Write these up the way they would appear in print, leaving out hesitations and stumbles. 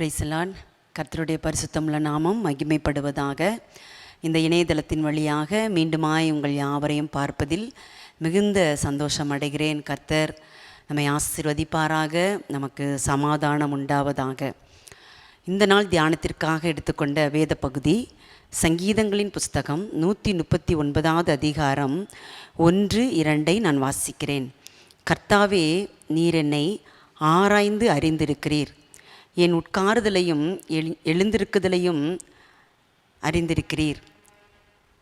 Praise the Lord. கர்த்தருடைய பரிசுத்தமுள்ள நாமம் மகிமைப்படுவதாக. இந்த இணையதளத்தின் வழியாக மீண்டுமாய் உங்கள் யாவரையும் பார்ப்பதில் மிகுந்த சந்தோஷம் அடைகிறேன். கர்த்தர் நம்மை ஆசீர்வதிப்பாராக, நமக்கு சமாதானம் உண்டாவதாக. இந்த நாள் தியானத்திற்காக எடுத்துக்கொண்ட வேத பகுதி சங்கீதங்களின் புஸ்தகம் 139வது அதிகாரம் 1-2 நான் வாசிக்கிறேன். கர்த்தாவே, நீர் என்னை ஆராய்ந்து அறிந்திருக்கிறீர், என் உட்காருதலையும் எழுந்திருக்குதலையும் அறிந்திருக்கிறீர்,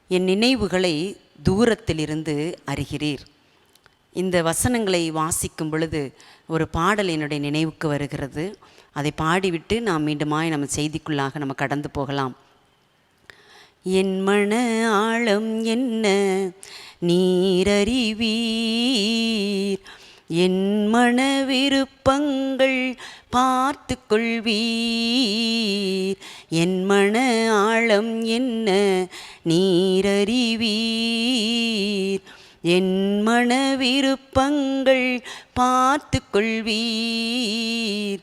என் நினைவுகளை தூரத்திலிருந்து அறிகிறீர். இந்த வசனங்களை வாசிக்கும் பொழுது ஒரு பாடல் என்னுடைய நினைவுக்கு வருகிறது. அதை பாடிவிட்டு நாம் மீண்டுமாய் நம்ம செய்திக்குள்ளாக நம்ம கடந்து போகலாம். என் மன ஆழம் என்ன நீரறிவீர், என் மன விருப்பங்கள் பார்த்து கொள்வீர், என் மன ஆழம் என்ன நீரறிவீர், என் மன விருப்பங்கள் பார்த்து கொள்வீர்,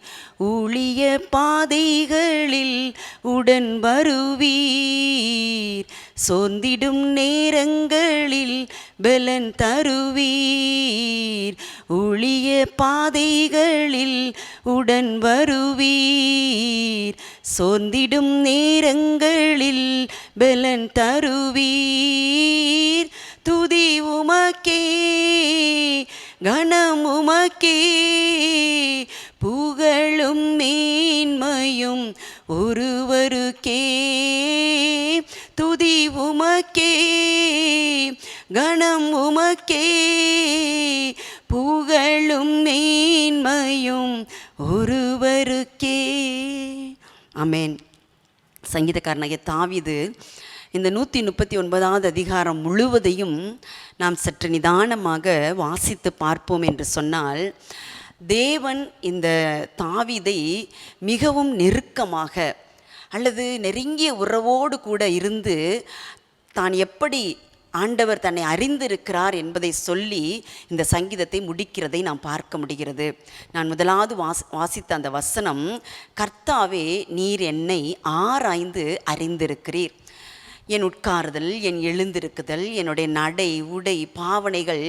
ஊழிய பாதைகளில் உடன் வருவீர், சோர்ந்திடும் நேரங்களில் பலன் தருவீர், ஊழிய பாதைகளில் உடன் வருவீர், சோர்ந்திடும் நேரங்களில் பலன் தருவீர். துதி உமக்கே, கணம் உமக்கே, புகழும் மேன்மையும் ஒருவருக்கே. துதி உமக்கே, கணம் உமக்கே, புகழும் மேன்மையும் ஒருவருக்கே. ஆமென். சங்கீதக்காரனாகிய தாவீது இந்த 139வது அதிகாரம் முழுவதையும் நாம் சற்று நிதானமாக வாசித்து பார்ப்போம் என்று சொன்னால், தேவன் இந்த தாவீதை மிகவும் நெருக்கமாக அல்லது நெருங்கிய உறவோடு கூட இருந்து தான் எப்படி ஆண்டவர் தன்னை அறிந்திருக்கிறார் என்பதை சொல்லி இந்த சங்கீதத்தை முடிக்கிறதை நாம் பார்க்க முடிகிறது. நான் முதலாவது வாசித்த அந்த வசனம், கர்த்தாவே, நீர் என்னை ஆராய்ந்து அறிந்திருக்கிறீர், என் உட்காருதல், என் எழுந்திருக்குதல், என்னுடைய நடை, உடை, பாவனைகள்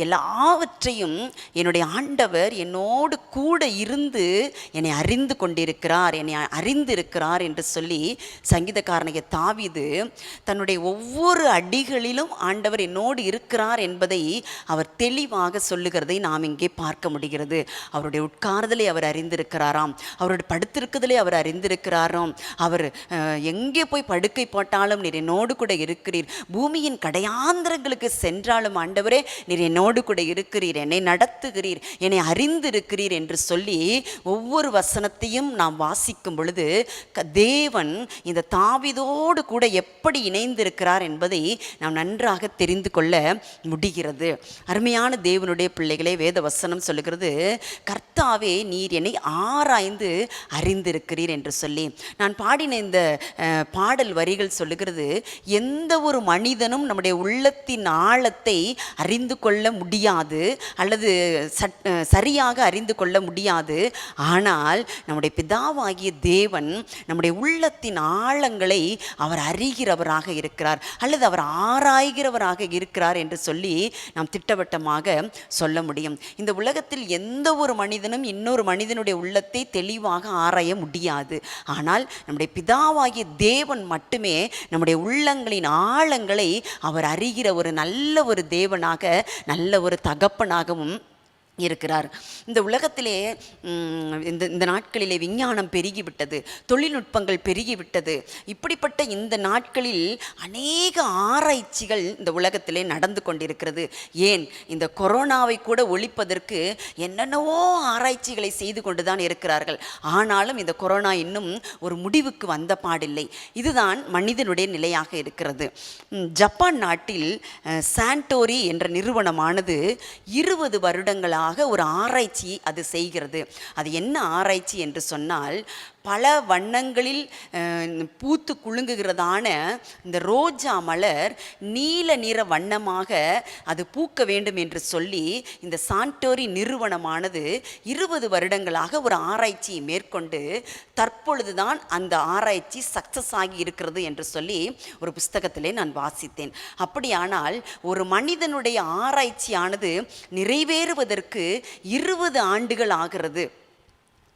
எல்லாவற்றையும் என்னுடைய ஆண்டவர் என்னோடு கூட இருந்து என்னை அறிந்து கொண்டிருக்கிறார், என்னை அறிந்திருக்கிறார் என்று சொல்லி சங்கீதக்காரனாகிய தாவீது தன்னுடைய ஒவ்வொரு அடிகளிலும் ஆண்டவர் என்னோடு இருக்கிறார் என்பதை அவர் தெளிவாக சொல்லுகிறதை நாம் இங்கே பார்க்க முடிகிறது. அவருடைய உட்காருதலை அவர் அறிந்திருக்கிறாராம், அவருடைய படுத்திருக்குதலை அவர் அறிந்திருக்கிறாராம், அவர் எங்கே போய் படுக்கை போட்டாலும் நீர் என்னோடு கூட இருக்கிறீர், பூமியின் கடையாந்திரங்களுக்கு சென்றாலும் ஆண்டவரே நீர் என்னோடு கூட இருக்கிறீர், என்னை நடத்துகிறீர், என்னை அறிந்திருக்கிறீர் என்று சொல்லி ஒவ்வொரு வசனத்தையும் நாம் வாசிக்கும் பொழுது தேவன் இந்த தாவீதோடு கூட எப்படி இணைந்திருக்கிறார் என்பதை நாம் நன்றாக தெரிந்து கொள்ள முடிகிறது. அருமையான தேவனுடைய பிள்ளைகளே, வேத வசனம் சொல்லுகிறது, கர்த்தாவே, நீர் என்னை ஆராய்ந்து அறிந்திருக்கிறீர் என்று சொல்லி. நான் பாடின இந்த பாடல் வரிகள் சொல்லுகிறது, எந்த ஒரு மனிதனும் நம்முடைய உள்ளத்தின் ஆழத்தை அறிந்து கொள்ள முடியாது அல்லது சரியாக அறிந்து கொள்ள முடியாது. ஆனால் நம்முடைய பிதாவாகிய தேவன் நம்முடைய உள்ளத்தின் ஆழங்களை அவர் அறிகிறவராக இருக்கிறார் அல்லது அவர் ஆராய்கிறவராக இருக்கிறார் என்று சொல்லி நாம் திட்டவட்டமாக சொல்ல முடியும். இந்த உலகத்தில் எந்த ஒரு மனிதனும் இன்னொரு மனிதனுடைய உள்ளத்தை தெளிவாக ஆராய முடியாது. ஆனால் நம்முடைய பிதாவாகிய தேவன் மட்டுமே நம்முடைய உள்ளங்களின் ஆழங்களை அவர் அறிகிற ஒரு நல்ல ஒரு தேவனாக, நல்ல ஒரு தகப்பனாகவும் இருக்கிறார். இந்த உலகத்திலே இந்த நாட்களிலே விஞ்ஞானம் பெருகிவிட்டது, தொழில்நுட்பங்கள் பெருகிவிட்டது. இப்படிப்பட்ட இந்த நாட்களில் அநேக ஆராய்ச்சிகள் இந்த உலகத்திலே நடந்து கொண்டிருக்கிறது. ஏன், இந்த கொரோனாவை கூட ஒழிப்பதற்கு என்னென்னவோ ஆராய்ச்சிகளை செய்து கொண்டுதான் இருக்கிறார்கள். ஆனாலும் இந்த கொரோனா இன்னும் ஒரு முடிவுக்கு வந்த பாடில்லை. இதுதான் மனிதனுடைய நிலையாக இருக்கிறது. ஜப்பான் நாட்டில் சாண்டோரி என்ற நிறுவனமானது 20 வருடங்களாக ஒரு ஆராய்ச்சி அது செய்கிறது. அது என்ன ஆராய்ச்சி என்று சொன்னால், பல வண்ணங்களில் பூத்து குலுங்குகிறதான இந்த ரோஜா மலர் நீல நிற வண்ணமாக அது பூக்க வேண்டும் என்று சொல்லி இந்த சான்டோரி நிறுவனமானது 20 வருடங்களாக ஒரு ஆராய்ச்சியை மேற்கொண்டு தற்பொழுதுதான் அந்த ஆராய்ச்சி சக்சஸ் ஆகி இருக்கிறது என்று சொல்லி ஒரு புஸ்தகத்திலே நான் வாசித்தேன். அப்படியானால் ஒரு மனிதனுடைய ஆராய்ச்சியானது நிறைவேறுவதற்கு 20 ஆண்டுகள் ஆகிறது.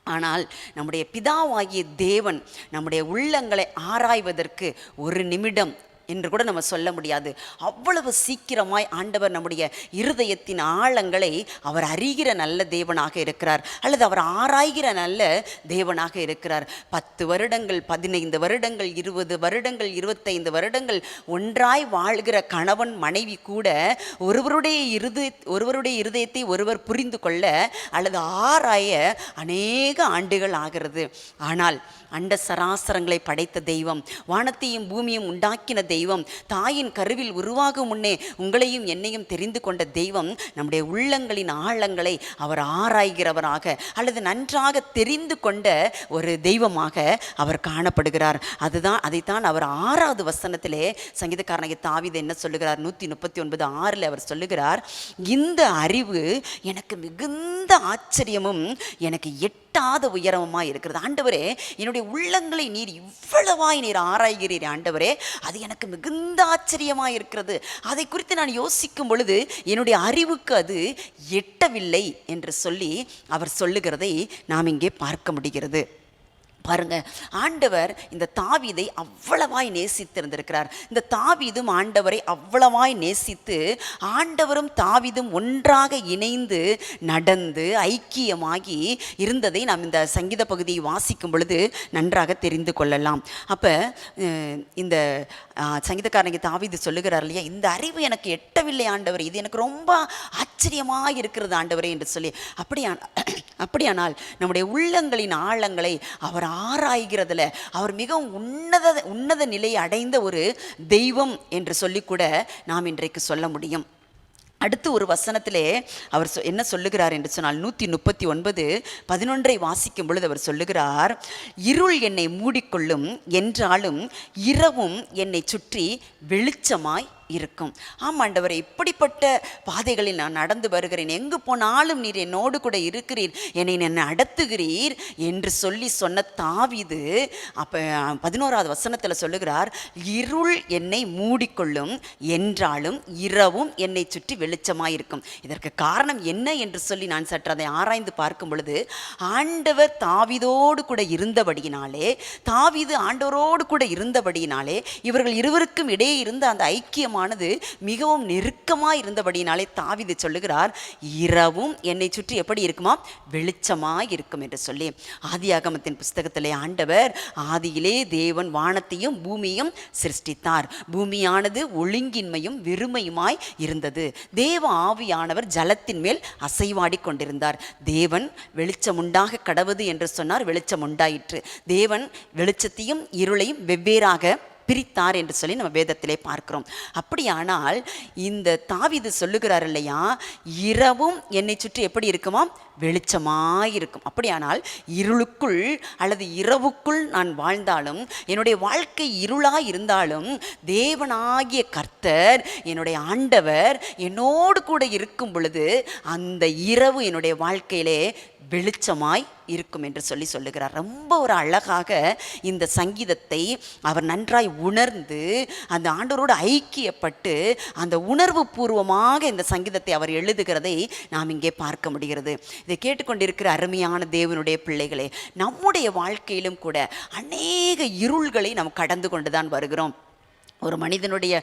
ஆனால் நம்முடைய பிதாவாகிய தேவன் நம்முடைய உள்ளங்களை ஆராய்வதற்கு 1 நிமிடம் என்று கூட நம்ம சொல்ல முடியாது. அவ்வளவு சீக்கிரமாய் ஆண்டவர் நம்முடைய இருதயத்தின் ஆழங்களை அவர் அறிகிற நல்ல தேவனாக இருக்கிறார், அல்லது அவர் ஆராய்கிற நல்ல தேவனாக இருக்கிறார். 10 வருடங்கள், 15 வருடங்கள், 20 வருடங்கள், 25 வருடங்கள் ஒன்றாய் வாழ்கிற கணவன் மனைவி கூட ஒருவருடைய இருதயத்தை ஒருவர் புரிந்து கொள்ள அல்லது ஆராய அநேக ஆண்டுகள் ஆகிறது. ஆனால் அண்ட சராசரங்களை படைத்த தெய்வம், வானத்தையும் பூமியும் உண்டாக்கின தெய்வம், தாயின் கருவில் உருவாகும் முன்னே உங்களையும் என்னையும் தெரிந்து கொண்ட தெய்வம் நம்முடைய உள்ளங்களின் ஆழங்களை அவர் ஆராய்கிறவராக அல்லது நன்றாக தெரிந்து கொண்ட ஒரு தெய்வமாக அவர் காணப்படுகிறார். அதைத்தான் அவர் 6வது வசனத்திலே சங்கீதக்காரனாகிய தாவீது என்ன சொல்லுகிறார்? 139:6 அவர் சொல்லுகிறார், இந்த அறிவு எனக்கு மிகுந்த ஆச்சரியமும் எனக்கு எட்டாத உயரமுமாய் இருக்கிறது. ஆண்டவரே, என்னுடைய உள்ளங்களை நீர் இவ்வளவாய் நீர் ஆராய்கிறீர் ஆண்டவரே, அது எனக்கு மிகுந்த ஆச்சரியமாய் இருக்கிறது. அதை குறித்து நான் யோசிக்கும் பொழுது என்னுடைய அறிவுக்கு அது எட்டவில்லை என்று சொல்லி அவர் சொல்லுகிறதை நாம் இங்கே பார்க்க முடிகிறது. பாருங்க, ஆண்டவர் இந்த தாவீதை அவ்வளவாய் நேசித்திருந்திருக்கிறார். இந்த தாவீதும் ஆண்டவரை அவ்வளவாய் நேசித்து ஆண்டவரும் தாவீதும் ஒன்றாக இணைந்து நடந்து ஐக்கியமாகி இருந்ததை நாம் இந்த சங்கீத பகுதியை வாசிக்கும் பொழுது நன்றாக தெரிந்து கொள்ளலாம். அப்போ இந்த சங்கீதக்காரனுக்கு தாவீது சொல்லுகிறார் இல்லையா, இந்த அறிவு எனக்கு எட்டவில்லை ஆண்டவர், இது எனக்கு ரொம்ப ஆச்சரியமாக இருக்கிறது ஆண்டவரே என்று சொல்லி. அப்படியானால் நம்முடைய உள்ளங்களின் ஆழங்களை அவர் ஆராய்கிறதுல அவர் மிகவும் உன்னத நிலையை அடைந்த ஒரு தெய்வம் என்று சொல்லிக்கூட நாம் இன்றைக்கு சொல்ல முடியும். அடுத்து ஒரு வசனத்திலே அவர் என்ன சொல்லுகிறார் என்று சொன்னால் 139:11 வாசிக்கும் பொழுது அவர் சொல்லுகிறார், இருள் என்னை மூடிக்கொள்ளும் என்றாலும் இரவும் என்னை சுற்றி வெளிச்சமாய் இருக்கும். ஆமாண்டவரை, இப்படிப்பட்ட பாதைகளில் நான் நடந்து வருகிறேன், எங்கு போனாலும் நீர் என்னோடு கூட இருக்கிறீர், என்னை நடத்துகிறீர் என்று சொல்லி சொன்ன தாவீது அப்போ 11வது வசனத்தில் சொல்லுகிறார், இருள் என்னை மூடிக்கொள்ளும் என்றாலும் இரவும் என்னை சுற்றி வெளிச்சமாயிருக்கும். இதற்கு காரணம் என்ன என்று சொல்லி நான் சற்று அதை ஆராய்ந்து பார்க்கும் பொழுது, ஆண்டவர் தாவீதோடு கூட இருந்தபடியினாலே, தாவீது ஆண்டவரோடு கூட இருந்தபடியினாலே, இவர்கள் இருவருக்கும் இடையே இருந்த அந்த ஐக்கியமானது மிகவும் நெருக்கமாய் இருந்தபடியினாலே தாவீது சொல்லுகிறார், இரவும் என்னை சுற்றி எப்படி இருக்குமா, வெளிச்சமாய் இருக்கும் என்று சொல்லி. ஆதியாகமத்தின் புஸ்தகத்திலே ஆண்டவர் ஆதியிலே தேவன் வானத்தையும் பூமியையும் சிருஷ்டித்தார். பூமியானது ஒழுங்கின்மையும் வெறுமையுமாய் இருந்தது. தேவ ஆவியானவர் ஜலத்தின் மேல் அசைவாடி கொண்டிருந்தார். தேவன் வெளிச்சம் உண்டாக கடவுது என்று சொன்னார், வெளிச்சம் உண்டாயிற்று. தேவன் வெளிச்சத்தையும் இருளையும் வெவ்வேறாக பிரித்தார் என்று சொல்லி நம்ம வேதத்திலே பார்க்கிறோம். அப்படியானால் இந்த தாவீது சொல்லுகிறார் இல்லையா, இரவும் என்னை சுற்றி எப்படி இருக்குமா, வெளிச்சமாயிருக்கும். அப்படியானால் இருளுக்குள் அல்லது இரவுக்குள் நான் வாழ்ந்தாலும், என்னுடைய வாழ்க்கை இருளாய் இருந்தாலும், தேவனாகிய கர்த்தர் என்னுடைய ஆண்டவர் என்னோடு கூட இருக்கும் பொழுது அந்த இரவு என்னுடைய வாழ்க்கையிலே வெளிச்சமாய் இருக்கும் என்று சொல்லி சொல்லுகிறார். ரொம்ப ஒரு அழகாக இந்த சங்கீதத்தை அவர் நன்றாய் உணர்ந்து அந்த ஆண்டவரோடு ஐக்கியப்பட்டு அந்த உணர்வு பூர்வமாக இந்த சங்கீதத்தை அவர் எழுதுகிறதை நாம் இங்கே பார்க்க முடிகிறது. இதை கேட்டுக்கொண்டிருக்கிற அருமையான தேவனுடைய பிள்ளைகளே, நம்முடைய வாழ்க்கையிலும் கூட அநேக இருள்களை நாம் கடந்து கொண்டு தான் வருகிறோம். ஒரு மனிதனுடைய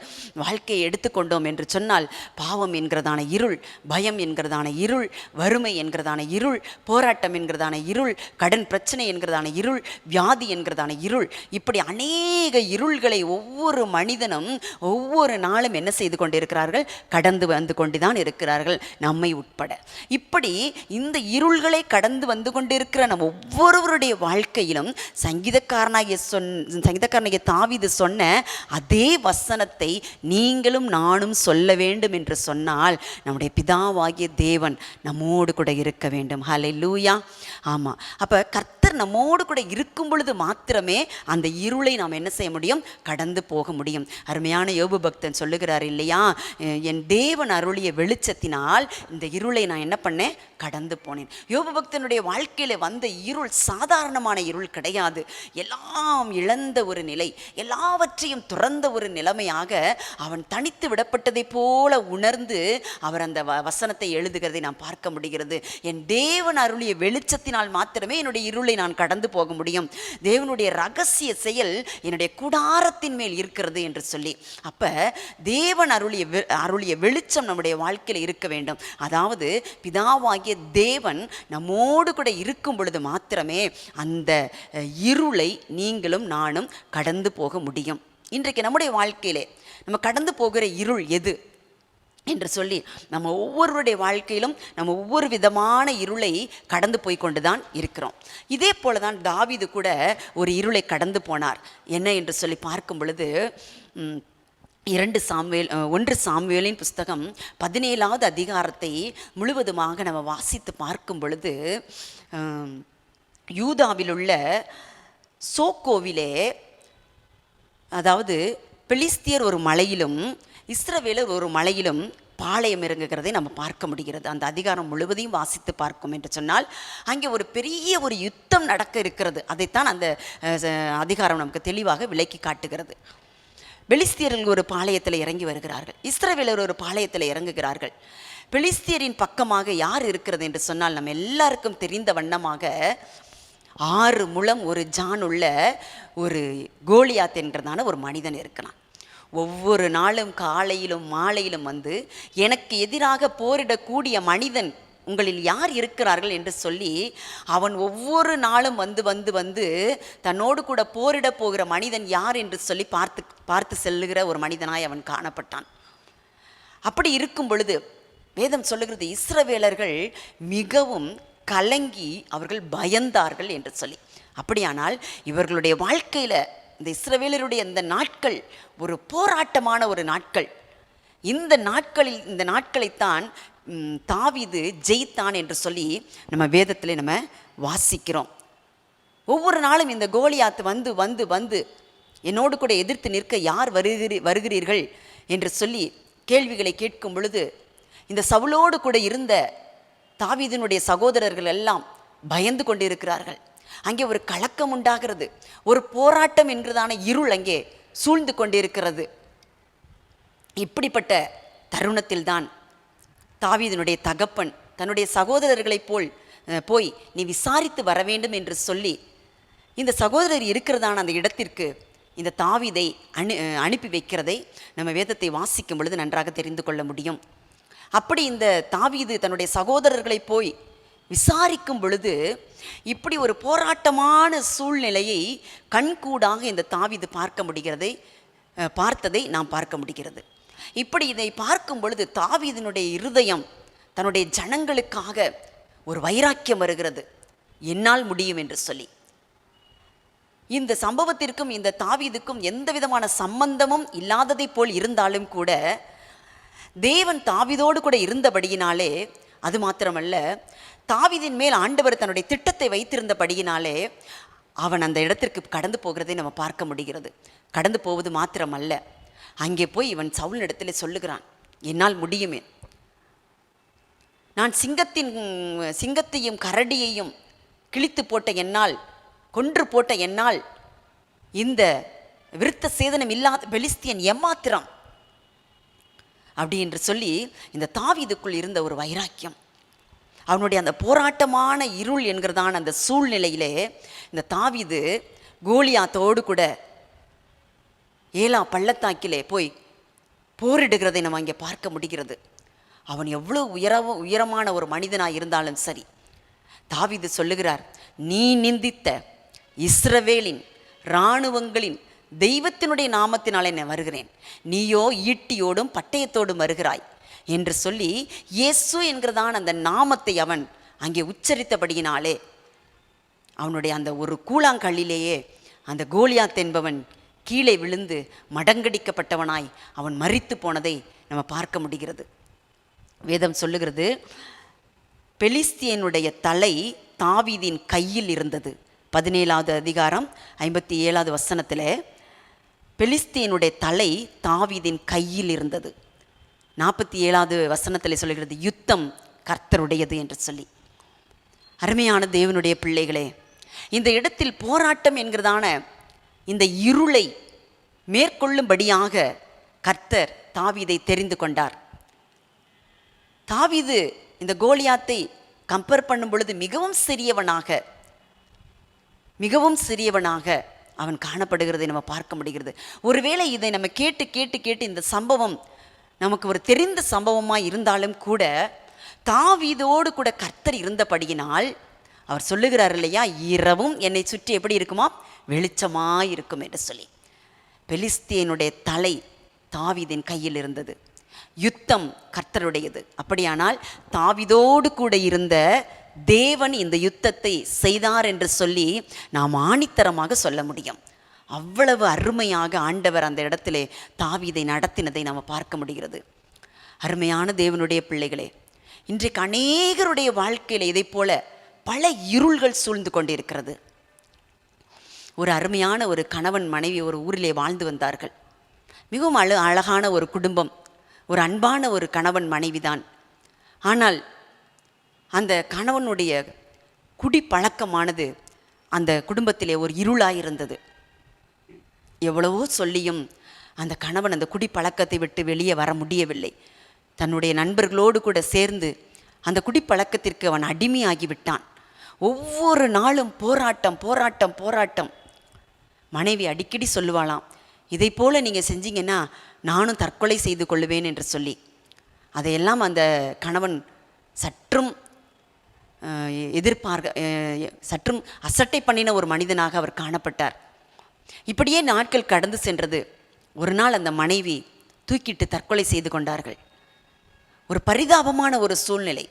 வாழ்க்கையை எடுத்துக்கொண்டோம் என்று சொன்னால், பாவம் என்கிறதான இருள், பயம் என்கிறதான இருள், வறுமை என்கிறதான இருள், போராட்டம் என்கிறதான இருள், கடன் பிரச்சனை என்கிறதான இருள், வியாதி என்கிறதான இருள், இப்படி அநேக இருள்களை ஒவ்வொரு மனிதனும் ஒவ்வொரு நாளும் என்ன செய்து கொண்டிருக்கிறார்கள், கடந்து வந்து கொண்டுதான் இருக்கிறார்கள், நம்மை உட்பட. இப்படி இந்த இருள்களை கடந்து வந்து கொண்டிருக்கிற நம் ஒவ்வொருவருடைய வாழ்க்கையிலும் சங்கீதக்காரனாகிய தாவீது சொன்ன அதே வசனத்தை நீங்களும் நானும் சொல்ல வேண்டும் என்று சொன்னால், நம்முடைய பிதாவாகிய தேவன் நம்மோடு கூட இருக்க வேண்டும். ஹல்லேலூயா. ஆமாம். அப்போ கர்த்தர் கர்த்தர் நம்மோடு கூட இருக்கும் பொழுது மாத்திரமே அந்த இருளை நாம் என்ன செய்ய முடியும்? கடந்து போக முடியும். அருமையான யோபு பக்தன் சொல்லுகிறார் இல்லையா, என் தேவன் அருளிய வெளிச்சத்தினால் இந்த இருளை நான் என்ன பண்ணேன்? கடந்து போனேன். யோபு பக்தனுடைய வாழ்க்கையில் வந்த இருள் சாதாரணமான இருள் கிடையாது. எல்லாம் இழந்த ஒரு நிலை, எல்லாவற்றையும் துறந்த ஒரு நிலைமையாக அவன் தனித்து விடப்பட்டதை போல உணர்ந்து அவர் அந்த வசனத்தை எழுதுகிறதை நாம் பார்க்க முடிகிறது. என் தேவன் அருளிய வெளிச்சத்தினால் மாத்திரமே என்னுடைய இருளை நான் கடந்து போக முடியும். தேவனுடைய ரகசிய செயல் என்னுடைய கூடாரத்தின் மேல் இருக்கிறது என்று சொல்லி, அப்ப தேவன் அருளிய வெளிச்சம் நம்முடைய வாழ்க்கையில் இருக்க வேண்டும். அதாவது பிதாவாகிய தேவன் நம்மோடு கூட இருக்கும் பொழுது மாத்திரமே அந்த இருளை நீங்களும் நானும் கடந்து போக முடியும். இன்றைக்கு நம்முடைய வாழ்க்கையிலே நம்ம கடந்து போகிற இருள் எது என்று சொல்லி, நம்ம ஒவ்வொருவருடைய வாழ்க்கையிலும் நம்ம ஒவ்வொரு விதமான இருளை கடந்து போய் கொண்டு தான் இருக்கிறோம். இதே போல தான் தாவீது கூட ஒரு இருளை கடந்து போனார். என்ன என்று சொல்லி பார்க்கும் பொழுது 1 சாமுவேலின் புஸ்தகம் 17வது அதிகாரத்தை முழுவதுமாக நம்ம வாசித்து பார்க்கும் பொழுது, யூதாவில் உள்ள சோக்கோவிலே, அதாவது பெலிஸ்தியர் ஒரு மலையிலும் இஸ்ரவேலர் ஒரு மலையிலும் பாளையம் இறங்குகிறதை நம்ம பார்க்க முடிகிறது. அந்த அதிகாரம் முழுவதையும் வாசித்து பார்க்கும் என்று சொன்னால் அங்கே ஒரு பெரிய ஒரு யுத்தம் நடக்க இருக்கிறது. அதைத்தான் அந்த அதிகாரம் நமக்கு தெளிவாக விளக்கி காட்டுகிறது. பெலிஸ்தியர்கள் ஒரு பாளையத்தில் இறங்கி வருகிறார்கள், இஸ்ரவேலர் ஒரு பாளையத்தில் இறங்குகிறார்கள். பெலிஸ்தியரின் பக்கமாக யார் இருக்கிறது என்று சொன்னால், நம்ம எல்லாருக்கும் தெரிந்த வண்ணமாக 6 முழம் 1 ஜான் உள்ள ஒரு கோலியாத் என்றதான ஒரு மனிதன் இருக்கிறான். ஒவ்வொரு நாளும் காலையிலும் மாலையிலும் வந்து எனக்கு எதிராக போரிடக்கூடிய மனிதன் உங்களில் யார் இருக்கிறார்கள் என்று சொல்லி அவன் ஒவ்வொரு நாளும் வந்து தன்னோடு கூட போரிட போகிற மனிதன் யார் என்று சொல்லி பார்த்து செல்லுகிற ஒரு மனிதனாய் அவன் காணப்பட்டான். அப்படி இருக்கும் பொழுது வேதம் சொல்லுகிறது, இஸ்ரவேலர்கள் மிகவும் கலங்கி அவர்கள் பயந்தார்கள் என்று சொல்லி. அப்படியானால் இவர்களுடைய வாழ்க்கையில் இந்த இஸ்ரவேலருடைய இந்த நாட்கள் ஒரு போராட்டமான ஒரு நாட்கள். இந்த நாட்களைத்தான் தாவீது ஜெயித்தான் என்று சொல்லி நம்ம வேதத்தில் நம்ம வாசிக்கிறோம். ஒவ்வொரு நாளும் இந்த கோலியாத் வந்து என்னோடு கூட எதிர்த்து நிற்க யார் வருகிறீர்கள் என்று சொல்லி கேள்விகளை கேட்கும் பொழுது, இந்த சவுலோடு கூட இருந்த தாவீதினுடைய சகோதரர்கள் எல்லாம் பயந்து கொண்டிருக்கிறார்கள். அங்கே ஒரு கலக்கம் உண்டாகிறது, ஒரு போராட்டம் என்றதான இருள் அங்கே சூழ்ந்து கொண்டிருக்கிறது. இப்படிப்பட்ட தருணத்தில் தான் தாவீதினுடைய தகப்பன் தன்னுடைய சகோதரர்களைப் போய் நீ விசாரித்து வர வேண்டும் என்று சொல்லி இந்த சகோதரர் இருக்கிறதான அந்த இடத்திற்கு இந்த தாவீதை அனுப்பி வைக்கிறதை நம்ம வேதத்தை வாசிக்கும் பொழுது நன்றாக தெரிந்து கொள்ள முடியும். அப்படி இந்த தாவீது தன்னுடைய சகோதரர்களை போய் விசாரிக்கும் பொழுது இப்படி ஒரு போராட்டமான சூழ்நிலையை கண்கூடாக இந்த தாவீது பார்த்ததை நாம் பார்க்க முடிகிறது. இப்படி இதை பார்க்கும் பொழுது தாவீதினுடைய இருதயம் தன்னுடைய ஜனங்களுக்காக ஒரு வைராக்கியம் வருகிறது, என்னால் முடியும் என்று சொல்லி. இந்த சம்பவத்திற்கும் இந்த தாவீதுக்கும் எந்த விதமான சம்பந்தமும் இல்லாததை போல் இருந்தாலும் கூட தேவன் தாவீதோடு கூட இருந்தபடியினாலே, அது மாத்திரமல்ல தாவீதின் மேல் ஆண்டவர் தன்னுடைய திட்டத்தை வைத்திருந்தபடியினாலே அவன் அந்த இடத்திற்கு கடந்து போகிறதை நம்ம பார்க்க முடிகிறது. கடந்து போவது மாத்திரமல்ல, அங்கே போய் இவன் சவுல் இடத்துல சொல்லுகிறான், என்னால் முடியுமே, நான் சிங்கத்தையும் கரடியையும் கிழித்து போட்ட என்னால், கொன்று போட்ட என்னால் இந்த விருத்த சேதனம் இல்லாத பெலிஸ்தியன் எம்மாத்திரம் அப்படி என்று சொல்லி இந்த தாவீதுக்குள் இருந்த ஒரு வைராக்கியம், அவனுடைய அந்த போராட்டமான இருள் என்கிறதான அந்த சூழ்நிலையிலே இந்த தாவீது கோலியாத்தோடு கூட ஏலா பள்ளத்தாக்கிலே போய் போரிடுகிறதை நம்ம இங்கே பார்க்க முடிகிறது. அவன் எவ்வளோ உயரமான ஒரு மனிதனாக இருந்தாலும் சரி, தாவீது சொல்லுகிறார், நீ நிந்தித்த இஸ்ரவேலின் இராணுவங்களின் தெய்வத்தினுடைய நாமத்தினாலே நான் வருகிறேன், நீயோ ஈட்டியோடும் பட்டயத்தோடும் வருகிறாய் என்று சொல்லி இயேசு என்கிறதான அந்த நாமத்தை அவன் அங்கே உச்சரித்தபடியினாலே அவனுடைய அந்த ஒரு கூழாங்கல்லிலேயே அந்த கோலியாத் என்பவன் கீழே விழுந்து மடங்கடிக்கப்பட்டவனாய் அவன் மரித்து போனதை நம்ம பார்க்க முடிகிறது. வேதம் சொல்லுகிறது, பெலிஸ்தியனுடைய தலை தாவீதின் கையில் இருந்தது, 17வது அதிகாரம் 57வது வசனத்தில் பெலிஸ்தியனுடைய தலை தாவீதின் கையில் இருந்தது. 47வது வசனத்தில் சொல்கிறது யுத்தம் கர்த்தருடையது என்று சொல்லி. அருமையான தேவனுடைய பிள்ளைகளே, இந்த இடத்தில் போராட்டம் என்கிறதான இந்த இருளை மேற்கொள்ளும்படியாக கர்த்தர் தாவீதை தெரிந்து கொண்டார். தாவீது இந்த கோலியாத்தை கம்பேர் பண்ணும் பொழுது மிகவும் சிறியவனாக அவன் காணப்படுகிறதை நம்ம பார்க்க முடிகிறது. ஒருவேளை இதை நம்ம கேட்டு கேட்டு கேட்டு இந்த சம்பவம் நமக்கு ஒரு தெரிந்த சம்பவமாக இருந்தாலும் கூட தாவீதோடு கூட கர்த்தர் இருந்தபடியினால் அவர் சொல்லுகிறார் இல்லையா, இரவும் என்னை சுற்றி எப்படி இருக்குமா, வெளிச்சமாக இருக்கும் என்று சொல்லி. பெலிஸ்தியனுடைய தலை தாவீதின் கையில் இருந்தது. யுத்தம் கர்த்தருடையது. அப்படியானால் தாவீதோடு கூட இருந்த தேவன் இந்த யுத்தத்தை செய்தார் என்று சொல்லி நாம் ஆணித்தரமாக சொல்ல முடியும். அவ்வளவு அருமையாக ஆண்டவர் அந்த இடத்திலே தாவீதை நடத்தினதை நாம் பார்க்க முடிகிறது. அருமையான தேவனுடைய பிள்ளைகளே, இன்றைக்கு அநேகருடைய வாழ்க்கையில் இதை போல பல இருள்கள் சூழ்ந்து கொண்டிருக்கிறது. ஒரு அருமையான ஒரு கணவன் மனைவி ஒரு ஊரிலே வாழ்ந்து வந்தார்கள். மிகவும் அழகான ஒரு குடும்பம், ஒரு அன்பான ஒரு கணவன் மனைவிதான். ஆனால் அந்த கணவனுடைய குடிப்பழக்கமானது அந்த குடும்பத்திலே ஒரு இருளாயிருந்தது. எவ்வளவோ சொல்லியும் அந்த கணவன் அந்த குடிப்பழக்கத்தை விட்டு வெளியே வர முடியவில்லை. தன்னுடைய நண்பர்களோடு கூட சேர்ந்து அந்த குடிப்பழக்கத்திற்கு அவன் அடிமையாகிவிட்டான். ஒவ்வொரு நாளும் போராட்டம் போராட்டம் போராட்டம். மனைவி அடிக்கடி சொல்லுவாளாம், இதை போல் நீங்கள் செஞ்சீங்கன்னா நானும் தற்கொலை செய்து கொள்ளுவேன் என்று சொல்லி. அதையெல்லாம் அந்த கணவன் சற்றும் சற்றும் அசட்டை பண்ணின ஒரு மனிதனாக அவர் காணப்பட்டார். இப்படியே நாட்கள் கடந்து சென்றது. ஒரு நாள் அந்த மனைவி தூக்கிட்டு தற்கொலை செய்து கொண்டார்கள். ஒரு பரிதாபமான ஒரு சூழ்நிலை.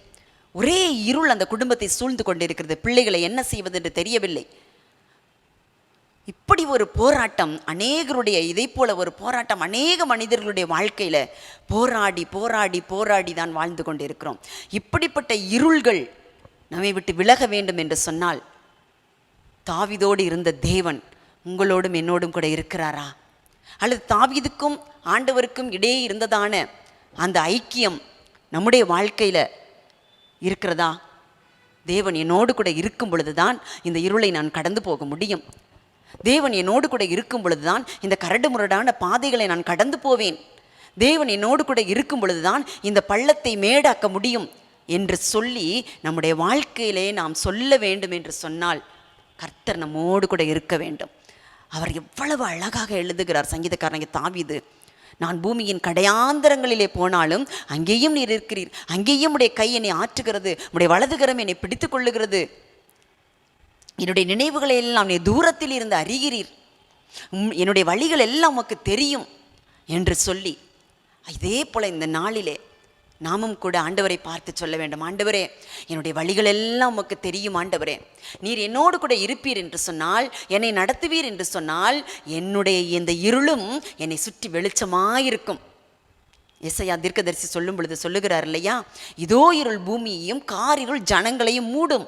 ஒரே இருள் அந்த குடும்பத்தை சூழ்ந்து கொண்டிருக்கிறது. பிள்ளைகளை என்ன செய்வது என்று தெரியவில்லை. இப்படி ஒரு போராட்டம் அநேகருடைய, இதை போல ஒரு போராட்டம் அநேக மனிதர்களுடைய வாழ்க்கையில் போராடி போராடி போராடி தான் வாழ்ந்து கொண்டிருக்கிறோம். இப்படிப்பட்ட இருள்கள் நம்மை விட்டு விலக வேண்டும் என்று சொன்னால் தாவீதோடு இருந்த தேவன் உங்களோடும் என்னோடும் கூட இருக்கிறாரா? அல்லது தாவீதுக்கும் ஆண்டவருக்கும் இடையே இருந்ததான அந்த ஐக்கியம் நம்முடைய வாழ்க்கையில் இருக்கிறதா? தேவன் என்னோடு கூட இருக்கும் பொழுதுதான் இந்த இருளை நான் கடந்து போக முடியும். தேவன் என்னோடு கூட இருக்கும் பொழுதுதான் இந்த கரடு முரடான பாதைகளை நான் கடந்து போவேன். தேவன் என்னோடு கூட இருக்கும் பொழுதுதான் இந்த பள்ளத்தை மேடாக்க முடியும் என்று சொல்லி நம்முடைய வாழ்க்கையிலே நாம் சொல்ல வேண்டும் என்று சொன்னால் கர்த்தர் நம்மோடு கூட இருக்க வேண்டும். அவர் எவ்வளவு அழகாக எழுதுகிறார் சங்கீதக்காரனாகிய தாவீது. நான் பூமியின் கடையாந்தரங்களிலே போனாலும் அங்கேயும் நீர் இருக்கிறீர், அங்கேயும் உடைய கை என்னை ஆற்றுகிறது, உடைய வலதுகரம் என்னை பிடித்து கொள்ளுகிறது, என்னுடைய நினைவுகளை எல்லாம் நீ தூரத்தில் இருந்து அறிகிறீர், என்னுடைய வழிகள் எல்லாம் உமக்கு தெரியும் என்று சொல்லி, இதே போல இந்த நாளிலே நாமும் கூட ஆண்டவரை பார்த்து சொல்ல வேண்டும். ஆண்டவரே, என்னுடைய வழிகள் எல்லாம் உமக்கு தெரியும். ஆண்டவரே, நீர் என்னோடு கூட இருப்பீர் என்று சொன்னால், என்னை நடத்துவீர் என்று சொன்னால், என்னுடைய இந்த இருளும் என்னை சுற்றி வெளிச்சமாயிருக்கும். எசையா தீர்க்கதரிசி சொல்லும் பொழுது சொல்லுகிறார் இல்லையா, இதோ இருள் பூமியையும் காரிருள் ஜனங்களையும் மூடும்,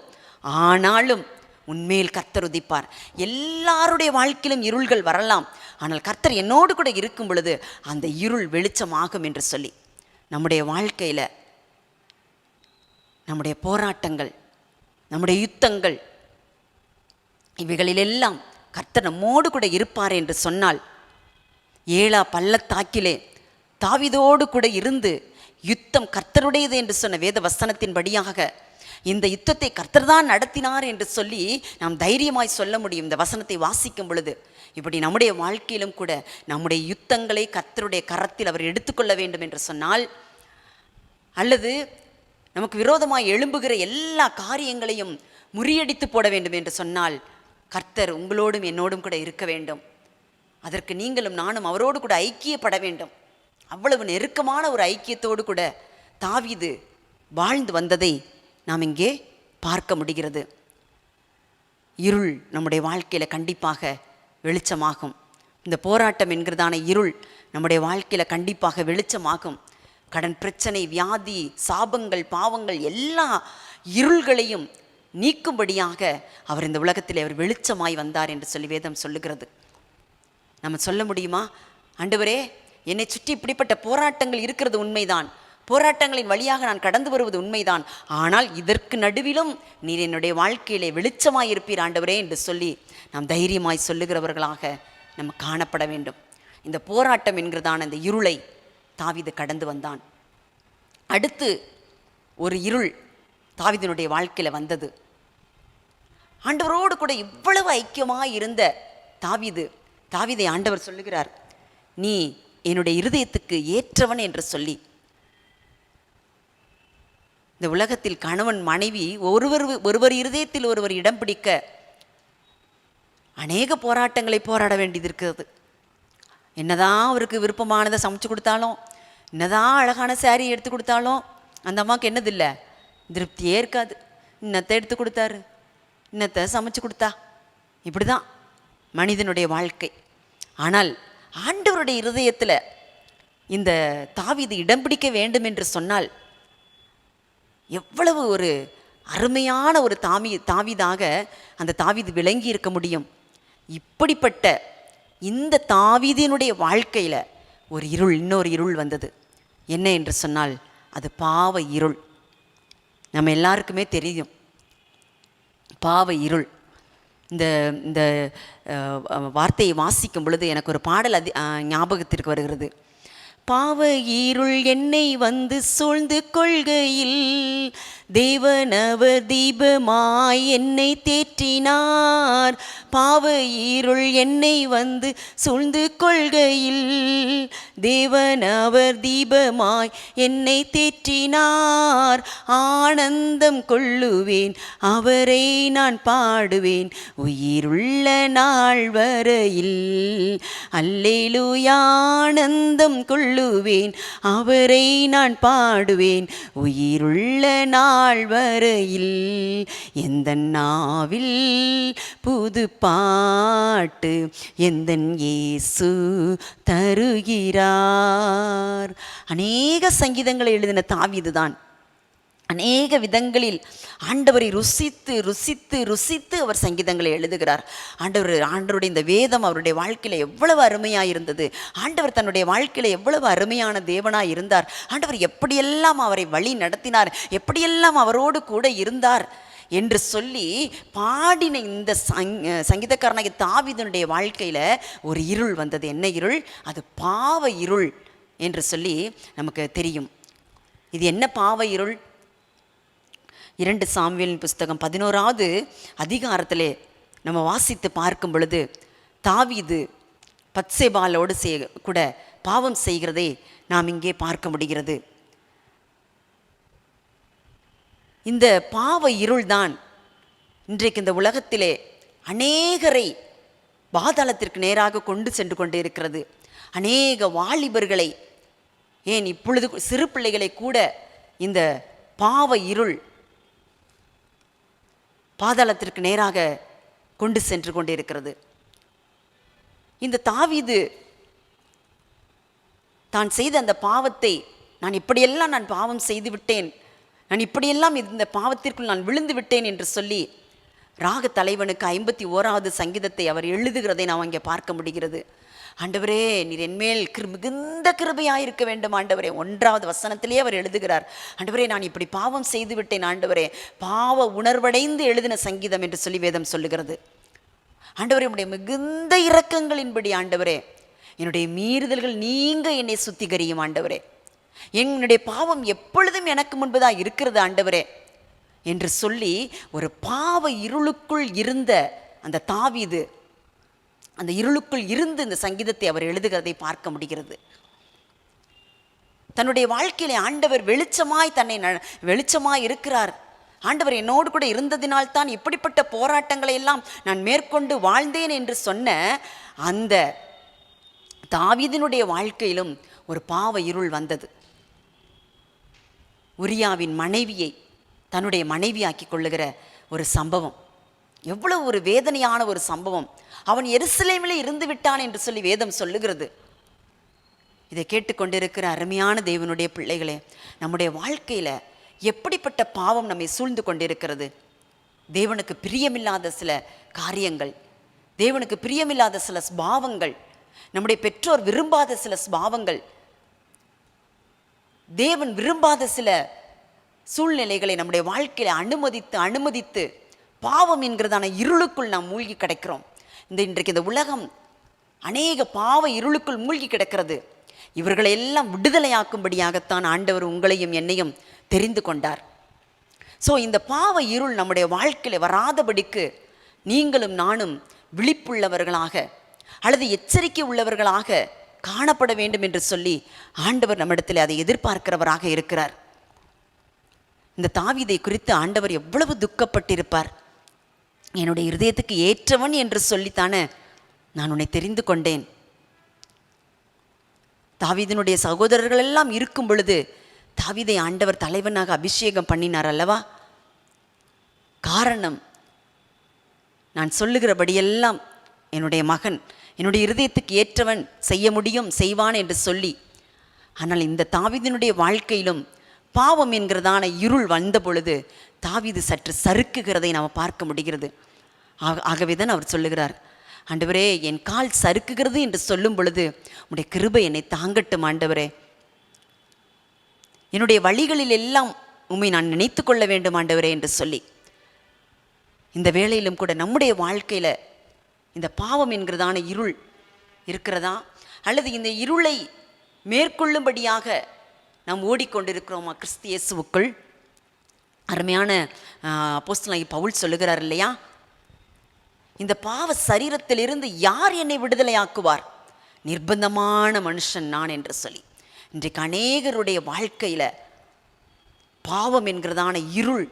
ஆனாலும் உன்மேல் கர்த்தர் உதிப்பார். எல்லாருடைய வாழ்க்கையிலும் இருள்கள் வரலாம், ஆனால் கர்த்தர் என்னோடு கூட இருக்கும் பொழுது அந்த இருள் வெளிச்சமாகும் என்று சொல்லி நம்முடைய வாழ்க்கையில் நம்முடைய போராட்டங்கள், நம்முடைய யுத்தங்கள், இவைகளிலெல்லாம் கர்த்தர் நம்மோடு கூட இருப்பார் என்று சொன்னால், ஏலா பள்ளத்தாக்கிலே தாவீதோடு கூட இருந்து யுத்தம் கர்த்தருடையது என்று சொன்ன வேத வசனத்தின்படியாக இந்த யுத்தத்தை கர்த்தர் தான் நடத்தினார் என்று சொல்லி நாம் தைரியமாய் சொல்ல முடியும். இந்த வசனத்தை வாசிக்கும் பொழுது இப்படி நம்முடைய வாழ்க்கையிலும் கூட நம்முடைய யுத்தங்களை கர்த்தருடைய கரத்தில் அவர் எடுத்துக்கொள்ள வேண்டும் என்று சொன்னால், அல்லது நமக்கு விரோதமாய் எழும்புகிற எல்லா காரியங்களையும் முறியடித்து போட வேண்டும் என்று சொன்னால், கர்த்தர் உங்களோடும் என்னோடும் கூட இருக்க வேண்டும். அதற்கு நீங்களும் நானும் அவரோடு கூட ஐக்கியப்பட வேண்டும். அவ்வளவு நெருக்கமான ஒரு ஐக்கியத்தோடு கூட தாவீது வாழ்ந்து வந்ததை நாம் இங்கே பார்க்க முடிகிறது. இருள் நம்முடைய வாழ்க்கையில் கண்டிப்பாக வெளிச்சமாகும். இந்த போராட்டம் என்கிறதான இருள் நம்முடைய வாழ்க்கையில் கண்டிப்பாக வெளிச்சமாகும். கடன் பிரச்சனை, வியாதி, சாபங்கள், பாவங்கள் எல்லா இருள்களையும் நீக்கும்படியாக அவர் இந்த உலகத்தில் அவர் வெளிச்சமாய் வந்தார் என்று சொல்லி வேதம் சொல்லுகிறது. நம்ம சொல்ல முடியுமா, ஆண்டவரே என்னை சுற்றி இப்படிப்பட்ட போராட்டங்கள் இருக்கிறது உண்மைதான், போராட்டங்களின் வழியாக நான் கடந்து வருவது உண்மைதான், ஆனால் இதற்கு நடுவிலும் நீர் என்னுடைய வாழ்க்கையிலே வெளிச்சமாய் இருப்பீர் ஆண்டவரே என்று சொல்லி நாம் தைரியமாய் சொல்லுகிறவர்களாக நம்ம காணப்பட வேண்டும். இந்த போராட்டம் என்கிறதான இந்த இருளை தாவீது கடந்து வந்தான். அடுத்து ஒரு இருள் தாவீதினுடைய வாழ்க்கையில் வந்தது. ஆண்டவரோடு கூட இவ்வளவு ஐக்கியமாக இருந்த தாவீதை ஆண்டவர் சொல்லுகிறார், நீ என்னுடைய இருதயத்துக்கு ஏற்றவன் என்று சொல்லி. இந்த உலகத்தில் கணவன் மனைவி ஒருவர் இருதயத்தில் ஒருவர் இடம் பிடிக்க அநேக போராட்டங்களை போராட வேண்டியது இருக்கிறது. என்னதான் அவருக்கு விருப்பமானதை சமைச்சு கொடுத்தாலும், என்னதான் அழகான சாரி எடுத்து கொடுத்தாலும் அந்த அம்மாவுக்கு என்னதில்லை, திருப்தியே இருக்காது. இன்னத்தை எடுத்து கொடுத்தாரு, இன்னத்தை சமைச்சு கொடுத்தா, இப்படி தான் மனிதனுடைய வாழ்க்கை. ஆனால் ஆண்டவருடைய இருதயத்தில் இந்த தாவீது இடம் பிடிக்க வேண்டும் என்று சொன்னால் எவ்வளவு ஒரு அருமையான ஒரு தாவீதாக அந்த தாவீது விளங்கி இருக்க முடியும். இப்படிப்பட்ட இந்த தாவீதினுடைய வாழ்க்கையில் ஒரு இருள், இன்னொரு இருள் வந்தது. என்ன என்று சொன்னால் அது பாவ இருள். நம்ம எல்லாருக்குமே தெரியும் பாவ இருள். இந்த இந்த வார்த்தையை வாசிக்கும் பொழுது எனக்கு ஒரு பாடல் ஞாபகத்திற்கு வருகிறது. பாவ இருள் என்னை வந்து சூழ்ந்து கொள்கையில் தேவனவர் தீபமாய் என்னை தேற்றினார். பாவ இருள் என்னை வந்து சூழ்ந்து கொள்கையில் தேவனவர் தீபமாய் என்னை தேற்றினார். ஆனந்தம் கொள்ளுவேன் அவரை நான் பாடுவேன் உயிருள்ள நாள் வரையில். அல்லேலூயா ஆனந்தம் கொள்ளுவேன் அவரை நான் பாடுவேன் உயிருள்ள நாள் வரையில். எந்த நாவில் புது பாட்டு எந்தன் இயேசு தருகிறார். அநேக சங்கீதங்களை எழுதின தாவீதுதான் அநேக விதங்களில் ஆண்டவரை ருசித்து ருசித்து ருசித்து அவர் சங்கீதங்களை எழுதுகிறார். ஆண்டவருடைய இந்த வேதம் அவருடைய வாழ்க்கையில் எவ்வளவு அருமையாக இருந்தது. ஆண்டவர் தன்னுடைய வாழ்க்கையில் எவ்வளவு அருமையான தேவனாக இருந்தார். ஆண்டவர் எப்படியெல்லாம் அவரை வழி நடத்தினார், எப்படியெல்லாம் அவரோடு கூட இருந்தார் என்று சொல்லி பாடின இந்த சங்கீதக்காரனாகிய தாவீதுனுடைய வாழ்க்கையில் ஒரு இருள் வந்தது. என்ன இருள்? அது பாவ இருள் என்று சொல்லி நமக்கு தெரியும். இது என்ன பாவ இருள்? 2 சாமுவேலின் புஸ்தகம் 11வது அதிகாரத்திலே நம்ம வாசித்து பார்க்கும் பொழுது தாவீது பத்சேபாலோடு கூட பாவம் செய்கிறதை நாம் இங்கே பார்க்க முடிகிறது. இந்த பாவ இருள்தான் இன்றைக்கு இந்த உலகத்திலே அநேகரை பாதாளத்திற்கு நேராக கொண்டு சென்று கொண்டு இருக்கிறது. அநேக வாலிபர்களை, ஏன் இப்பொழுது சிறு பிள்ளைகளை கூட இந்த பாவ இருள் பாதாளத்திற்கு நேராக கொண்டு சென்று கொண்டிருக்கிறது. இந்த தாவீது தான் செய்த அந்த பாவத்தை, நான் இப்படியெல்லாம் நான் பாவம் செய்து விட்டேன், நான் இப்படியெல்லாம் இந்த பாவத்திற்குள் நான் விழுந்து விட்டேன் என்று சொல்லி ராக தலைவனுக்கு 51வது சங்கீதத்தை அவர் எழுதுகிறதை நாம் அங்கே பார்க்க முடிகிறது. ஆண்டவரே நீர் என்மேல் மிகுந்த கிருபையாயிருக்க வேண்டும் ஆண்டவரே. 1வது வசனத்திலே அவர் எழுதுகிறார், ஆண்டவரே நான் இப்படி பாவம் செய்து விட்டேன் ஆண்டவரே. பாவ உணர்வடைந்து எழுதின சங்கீதம் என்று சொல்லி வேதம் சொல்லுகிறது. ஆண்டவரே உம்முடைய மிகுந்த இரக்கங்களின்படி ஆண்டவரே என்னுடைய மீறுதல்கள் நீங்க என்னை சுத்திகரியும் ஆண்டவரே. என்னுடைய பாவம் எப்பொழுதும் எனக்கு முன்பதாக இருக்கிறது ஆண்டவரே என்று சொல்லி ஒரு பாவ இருளுக்குள் இருந்த அந்த தாவீது அந்த இருளுக்குள் இருந்து இந்த சங்கீதத்தை அவர் எழுதுகிறதை பார்க்க முடிகிறது. தன்னுடைய வாழ்க்கையிலே ஆண்டவர் வெளிச்சமாய் இருக்கிறார், ஆண்டவர் என்னோடு கூட இருந்ததினால்தான் இப்படிப்பட்ட போராட்டங்களை எல்லாம் நான் மேற்கொண்டு வாழ்ந்தேன் என்று சொன்ன அந்த தாவீதினுடைய வாழ்க்கையிலும் ஒரு பாவ இருள் வந்தது. உரியாவின் மனைவியை தன்னுடைய மனைவியாக்கி கொள்ளுகிற ஒரு சம்பவம், எவ்வளவு ஒரு வேதனையான ஒரு சம்பவம். அவன் எருசலேமிலே இருந்து விட்டான் என்று சொல்லி வேதம் சொல்லுகிறது. இதை கேட்டுக்கொண்டிருக்கிற அருமையான தேவனுடைய பிள்ளைகளே, நம்முடைய வாழ்க்கையில் எப்படிப்பட்ட பாவம் நம்மை சூழ்ந்து கொண்டிருக்கிறது? தேவனுக்கு பிரியமில்லாத சில காரியங்கள், தேவனுக்கு பிரியமில்லாத சில ஸ்பாவங்கள், நம்முடைய பெற்றோர் விரும்பாத சில ஸ்பாவங்கள், தேவன் விரும்பாத சில சூழ்நிலைகளை நம்முடைய வாழ்க்கையில அனுமதித்து பாவம் என்கிறதான இருளுக்குள் நாம் மூழ்கி கிடக்கிறோம். இன்றைக்கு இந்த உலகம் அநேக பாவ இருளுக்குள் மூழ்கி கிடக்கிறது. இவர்களை எல்லாம் விடுதலையாக்கும்படியாகத்தான் ஆண்டவர் உங்களையும் என்னையும் தெரிந்து கொண்டார். ஸோ இந்த பாவ இருள் நம்முடைய வாழ்க்கையில் வராதபடிக்கு நீங்களும் நானும் விழிப்புள்ளவர்களாக அல்லது எச்சரிக்கை உள்ளவர்களாக காணப்பட வேண்டும் என்று சொல்லி ஆண்டவர் நம்மிடத்தில் அதை எதிர்பார்க்கிறவராக இருக்கிறார். இந்த தாவீதை குறித்து ஆண்டவர் எவ்வளவு துக்கப்பட்டிருப்பார். என்னுடைய இருதயத்துக்கு ஏற்றவன் என்று சொல்லித்தானே நான் உன்னை தெரிந்து கொண்டேன். தாவீதினுடைய சகோதரர்கள் எல்லாம் இருக்கும் பொழுது தாவீதை ஆண்டவர் தலைவனாக அபிஷேகம் பண்ணினார் அல்லவா? காரணம், நான் சொல்லுகிறபடியெல்லாம் என்னுடைய மகன் என்னுடைய இருதயத்துக்கு ஏற்றவன் செய்ய முடியும், செய்வான் என்று சொல்லி. ஆனால் இந்த தாவீதினுடைய வாழ்க்கையிலும் பாவம் என்கிறதான இருள் வந்த பொழுது தாவீது சற்று சறுக்குகிறதை நாம் பார்க்க முடிகிறது. ஆகவே தான் அவர் சொல்லுகிறார், ஆண்டவரே என் கால் சறுக்குகிறது என்று சொல்லும் பொழுது உம்முடைய கிருபை என்னை தாங்கட்டும் ஆண்டவரே, என்னுடைய வழிகளில் எல்லாம் உம்மை நான் நினைத்து கொள்ள வேண்டும் ஆண்டவரே என்று சொல்லி. இந்த வேளையிலும் கூட நம்முடைய வாழ்க்கையில் இந்த பாவம் என்கிறதான இருள் இருக்கிறதா, அல்லது இந்த இருளை மேற்கொள்ளும்படியாக நாம் ஓடிக்கொண்டிருக்கிறோமா கிறிஸ்து இயேசுவுக்குள்? அருமையான அப்போஸ்தலனாகிய பவுல் சொல்லுகிறார் இல்லையா, இந்த பாவ சரீரத்திலிருந்து யார் என்னை விடுதலையாக்குவார்? நிர்பந்தமான மனுஷன் நான் என்று சொல்லி. இன்றைக்கு அநேகருடைய வாழ்க்கையில் பாவம் என்கிறதான இருள்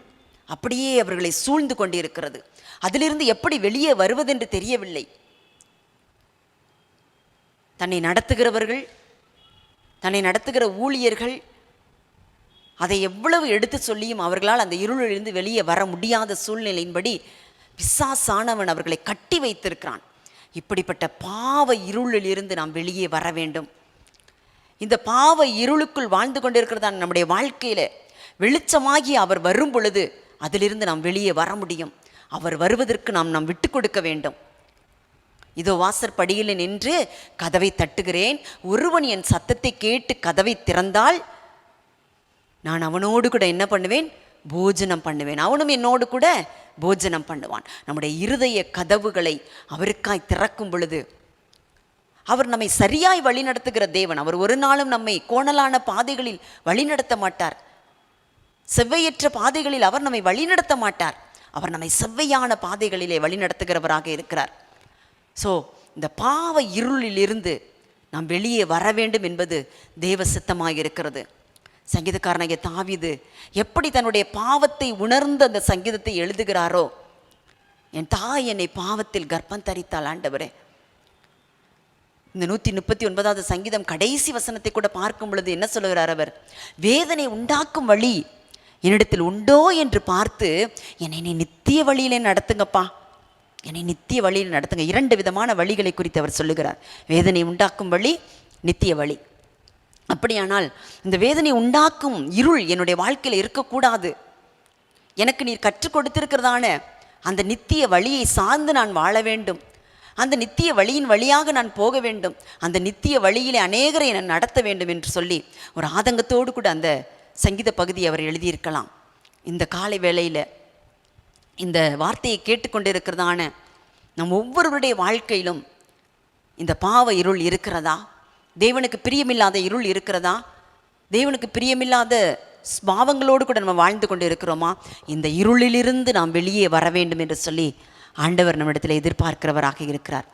அப்படியே அவர்களை சூழ்ந்து கொண்டிருக்கிறது. அதிலிருந்து எப்படி வெளியே வருவதென்று தெரியவில்லை. தன்னை நடத்துகிறவர்கள், தன்னை நடத்துகிற ஊழியர்கள் அதை எவ்வளவு எடுத்து சொல்லியும் அவர்களால் அந்த இருளிலிருந்து வெளியே வர முடியாத சூழ்நிலையின்படி பிசாசானவன் அவர்களை கட்டி வைத்திருக்கிறான். இப்படிப்பட்ட பாவ இருளிலிருந்து நாம் வெளியே வர வேண்டும். இந்த பாவ இருளுக்குள் வாழ்ந்து கொண்டிருக்கிறதான் நம்முடைய வாழ்க்கையில் வெளிச்சமாகி அவர் வரும் பொழுது அதிலிருந்து நாம் வெளியே வர முடியும். அவர் வருவதற்கு நாம் விட்டு கொடுக்க வேண்டும். இதோ வாசற்படியில் நின்று கதவை தட்டுகிறேன், ஒருவன் என் சத்தத்தை கேட்டு கதவை திறந்தால் நான் அவனோடு கூட என்ன பண்ணுவேன்? போஜனம் பண்ணுவேன், அவனும் என்னோடு கூட போஜனம் பண்ணுவான். நம்முடைய இருதய கதவுகளை அவருக்காய் திறக்கும் பொழுது அவர் நம்மை சரியாய் வழிநடத்துகிற தேவன். அவர் ஒரு நாளும் நம்மை கோணலான பாதைகளில் வழிநடத்த மாட்டார். செவ்வையற்ற பாதைகளில் அவர் நம்மை வழிநடத்த மாட்டார். அவர் நம்மை செவ்வையான பாதைகளிலே வழிநடத்துகிறவராக இருக்கிறார். ஸோ இந்த பாவ இருளிலிருந்து நாம் வெளியே வர வேண்டும் என்பது தேவ சித்தமாக இருக்கிறது. சங்கீதக்காரனாகிய தாவீது எப்படி தன்னுடைய பாவத்தை உணர்ந்து அந்த சங்கீதத்தை எழுதுகிறாரோ, என் தாய் என்னை பாவத்தில் கர்ப்பம் தரித்தாள் ஆண்டவரே. இந்த 139வது சங்கீதம் கடைசி வசனத்தை கூட பார்க்கும் பொழுது என்ன சொல்லுகிறார் அவர்? வேதனை உண்டாக்கும் வழி என்னிடத்தில் உண்டோ என்று பார்த்து என்னை நீ நித்திய வழியிலே நடத்துங்கப்பா, என்னை நித்திய வழியில் நடத்துங்க. 2 விதமான வழிகளை குறித்து அவர் சொல்லுகிறார். வேதனை உண்டாக்கும் வழி, நித்திய வழி. அப்படியானால் இந்த வேதனை உண்டாக்கும் இருள் என்னுடைய வாழ்க்கையில் இருக்கக்கூடாது. எனக்கு நீர் கற்றுக் கொடுத்திருக்கிறதான அந்த நித்திய வழியை சார்ந்து நான் வாழ வேண்டும். அந்த நித்திய வழியின் வழியாக நான் போக வேண்டும். அந்த நித்திய வழியிலே அநேகரை நான் நடத்த வேண்டும் என்று சொல்லி ஒரு ஆதங்கத்தோடு கூட அந்த சங்கீத பகுதியை அவர் எழுதியிருக்கலாம். இந்த காலை வேளையில் இந்த வார்த்தையை கேட்டுக்கொண்டிருக்கிறதான நம் ஒவ்வொருவருடைய வாழ்க்கையிலும் இந்த பாவ இருள் இருக்கிறதா? தேவனுக்கு பிரியமில்லாத இருள் இருக்கிறதா? தேவனுக்கு பிரியமில்லாத ஸ்பாவங்களோடு கூட நம்ம வாழ்ந்து கொண்டு இருக்கிறோமா? இந்த இருளிலிருந்து நாம் வெளியே வர வேண்டும் என்று சொல்லி ஆண்டவர் நம்மிடத்தில் எதிர்பார்க்கிறவராக இருக்கிறார்.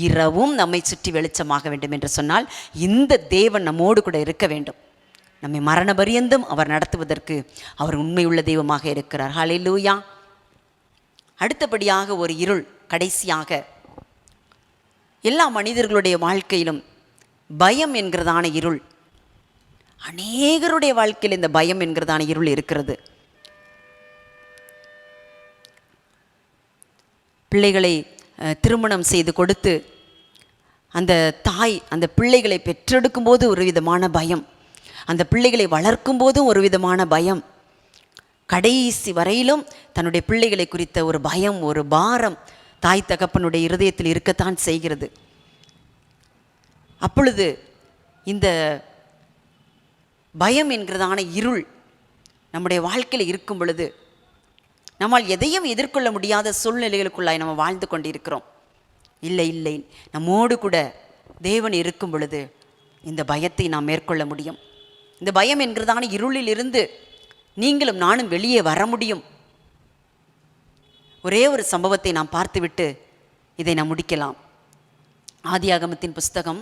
இரவும் நம்மை சுற்றி வெளிச்சமாக வேண்டும் என்று சொன்னால் இந்த தேவன் நம்மோடு கூட இருக்க வேண்டும். நம்மை மரண பரியந்தம் அவர் நடத்துவதற்கு அவர் உண்மையுள்ள தெய்வமாக இருக்கிறார். ஹல்லேலூயா. அடுத்தபடியாக ஒரு இருள், கடைசியாக எல்லா மனிதர்களுடைய வாழ்க்கையிலும் பயம் என்கிறதான இருள். அநேகருடைய வாழ்க்கையில் இந்த பயம் என்கிறதான இருள் இருக்கிறது. பிள்ளைகளை திருமணம் செய்து கொடுத்து அந்த தாய் அந்த பிள்ளைகளை பெற்றெடுக்கும் போது ஒரு விதமான பயம், அந்த பிள்ளைகளை வளர்க்கும் போதும் ஒரு விதமான பயம். கடைசி வரையிலும் தன்னுடைய பிள்ளைகளை குறித்த ஒரு பயம், ஒரு பாரம் தாய் தகப்பனுடைய இருதயத்தில் இருக்கத்தான் செய்கிறது. அப்பொழுது இந்த பயம் என்கிறதான இருள் நம்முடைய வாழ்க்கையில் இருக்கும் பொழுது நம்மால் எதையும் எதிர்கொள்ள முடியாத சூழ்நிலைகளுக்குள்ளாய் நம்ம வாழ்ந்து கொண்டிருக்கிறோம். இல்லை இல்லை, நம்மோடு கூட தேவன் இருக்கும் பொழுது இந்த பயத்தை நாம் மேற்கொள்ள முடியும். இந்த பயம் என்கிறதான இருளில் இருந்து நீங்களும் நானும் வெளியே வர முடியும். ஒரே ஒரு சம்பவத்தை நாம் பார்த்துவிட்டு இதை நாம் முடிக்கலாம். ஆதியாகமத்தின் புஸ்தகம்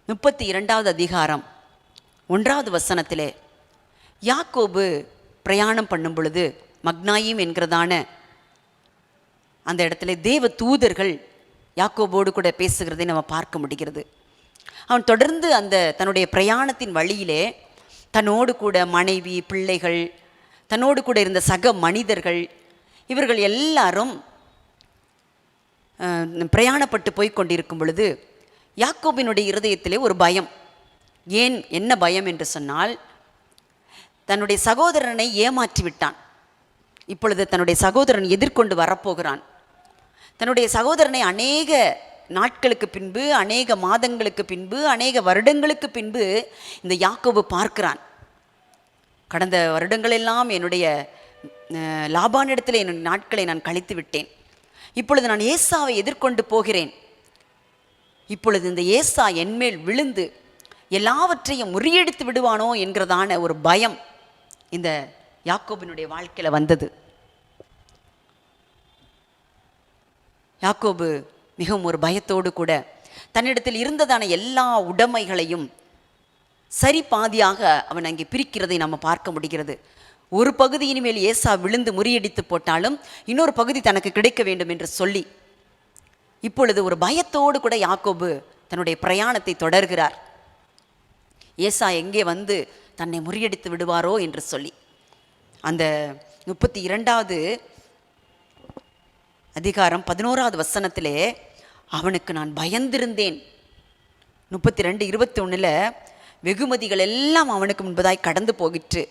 32வது அதிகாரம் 1வது வசனத்திலே யாக்கோபு பிரயாணம் பண்ணும் பொழுது மக்னாயிம் என்கிறதான அந்த இடத்துல தேவ தூதர்கள் யாக்கோபோடு கூட பேசுகிறதை நம்ம பார்க்க முடிகிறது. அவன் தொடர்ந்து அந்த தன்னுடைய பிரயாணத்தின் வழியிலே தன்னோடு கூட மனைவி, பிள்ளைகள், தன்னோடு கூட இருந்த சக மனிதர்கள், இவர்கள் எல்லாரும் பிரயாணப்பட்டு போய் கொண்டிருக்கும் பொழுது யாக்கோபினுடைய இருதயத்திலே ஒரு பயம். ஏன், என்ன பயம் என்று சொன்னால், தன்னுடைய சகோதரனை ஏமாற்றி விட்டான். இப்பொழுது தன்னுடைய சகோதரன் எதிர்கொண்டு வரப்போகிறான். தன்னுடைய சகோதரனை அநேக நாட்களுக்கு பின்பு, அநேக மாதங்களுக்கு பின்பு, அநேக வருடங்களுக்கு பின்பு இந்த யாக்கோபு பார்க்கிறான். கடந்த வருடங்களெல்லாம் என்னுடைய லாபானிடத்தில் என்னுடைய நாட்களை நான் கழித்து விட்டேன். இப்பொழுது நான் ஏசாவை எதிர்கொண்டு போகிறேன். இப்பொழுது இந்த ஏசா என்மேல் விழுந்து எல்லாவற்றையும் முறியடித்து விடுவானோ என்கிறதான ஒரு பயம் இந்த யாக்கோபினுடைய வாழ்க்கையில் வந்தது. யாக்கோபு மிகவும் ஒரு பயத்தோடு கூட தன்னிடத்தில் இருந்ததான எல்லா உடைமைகளையும் சரி பாதியாக அவன் அங்கே பிரிக்கிறதை நம்ம பார்க்க முடிகிறது. ஒரு பகுதியின் மேல் ஏசா விழுந்து முறியடித்து போட்டாலும் இன்னொரு பகுதி தனக்கு கிடைக்க வேண்டும் என்று சொல்லி இப்பொழுது ஒரு பயத்தோடு கூட யாக்கோபு தன்னுடைய பிரயாணத்தை தொடர்கிறார். ஏசா எங்கே வந்து தன்னை முறியடித்து விடுவாரோ என்று சொல்லி. அந்த 32வது அதிகாரம் 11வது வசனத்திலே அவனுக்கு நான் பயந்திருந்தேன். 32:21 வெகுமதிகள் எல்லாம் அவனுக்கு முன்பதாய் கடந்து போகிற்று.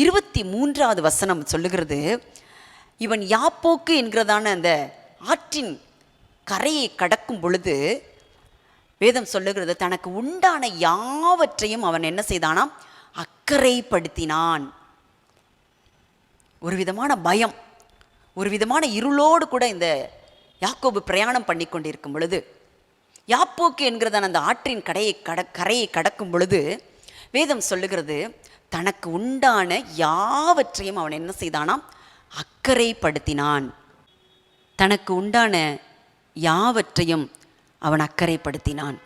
23வது வசனம் சொல்லுகிறது, இவன் யாப்போக்கு என்கிறதான அந்த ஆற்றின் கரையை கடக்கும் பொழுது வேதம் சொல்லுகிறது, தனக்கு உண்டான யாவற்றையும் அவன் என்ன செய்தானாம், அக்கறைப்படுத்தினான். ஒரு விதமான பயம், ஒரு விதமான இருளோடு கூட இந்த யாக்கோபு பிரயாணம் பண்ணி கொண்டிருக்கும் பொழுது, யாப்போக்கு என்கிறதான அந்த ஆற்றின் கரையை கடக்கும் பொழுது வேதம் சொல்லுகிறது, தனக்கு உண்டான யாவற்றையும் அவன் என்ன செய்தானாம், அக்கறைப்படுத்தினான். தனக்கு உண்டான யாவற்றையும் அவன் அக்கறைப்படுத்தினான்.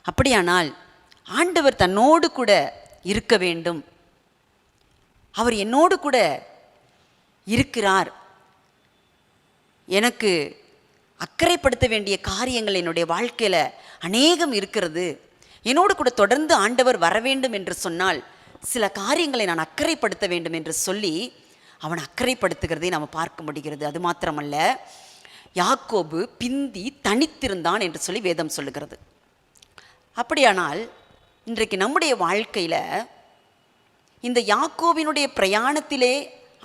அப்படியானால் ஆண்டவர் தன்னோடு கூட இருக்க வேண்டும். அவர் என்னோடு கூட இருக்கிறார். எனக்கு அக்கறைப்படுத்த வேண்டிய காரியங்கள் என்னுடைய வாழ்க்கையில் அநேகம் இருக்கிறது. என்னோடு கூட தொடர்ந்து ஆண்டவர் வர வேண்டும் என்று சொன்னால் சில காரியங்களை நான் அக்கறைப்படுத்த வேண்டும் என்று சொல்லி அவன் அக்கறைப்படுத்துகிறதை நாம் பார்க்க முடிகிறது. அது மாத்திரமல்ல, யாக்கோபு பிந்தி தனித்திருந்தான் என்று சொல்லி வேதம் சொல்லுகிறது. அப்படியானால் இன்றைக்கு நம்முடைய வாழ்க்கையில் இந்த யாக்கோபினுடைய பிரயாணத்திலே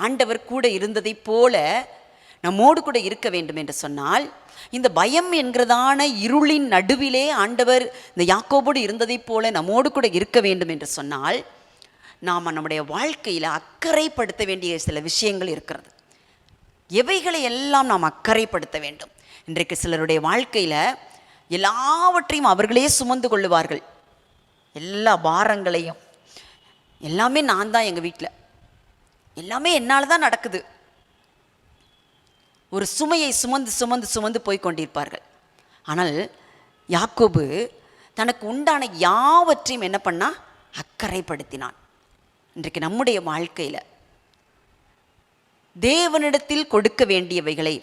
ஆண்டவர் கூட இருந்ததை போல நம்மோடு கூட இருக்க வேண்டும் என்று சொன்னால், இந்த பயம் என்கிறதான இருளின் நடுவிலே ஆண்டவர் இந்த யாக்கோபோடு இருந்ததை போல நம்மோடு கூட இருக்க வேண்டும் என்று சொன்னால், நாம் நம்முடைய வாழ்க்கையில் அக்கறைப்படுத்த வேண்டிய சில விஷயங்கள் இருக்கிறது. எவைகளை எல்லாம் நாம் அக்கறைப்படுத்த வேண்டும். இன்றைக்கு சிலருடைய வாழ்க்கையில் எல்லாவற்றையும் அவர்களே சுமந்து கொள்ளுவார்கள். எல்லா பாரங்களையும், எல்லாமே நான் தான், எங்கள் வீட்டில் எல்லாமே என்னால் தான் நடக்குது. ஒரு சுமையை சுமந்து சுமந்து சுமந்து போய் கொண்டிருப்பார்கள். ஆனால் யாக்கோபு தனக்கு உண்டான யாவற்றையும் என்ன பண்ணா, அக்கறைப்படுத்தினான். இன்றைக்கு நம்முடைய வாழ்க்கையில் தேவனிடத்தில் கொடுக்க வேண்டியவைகளை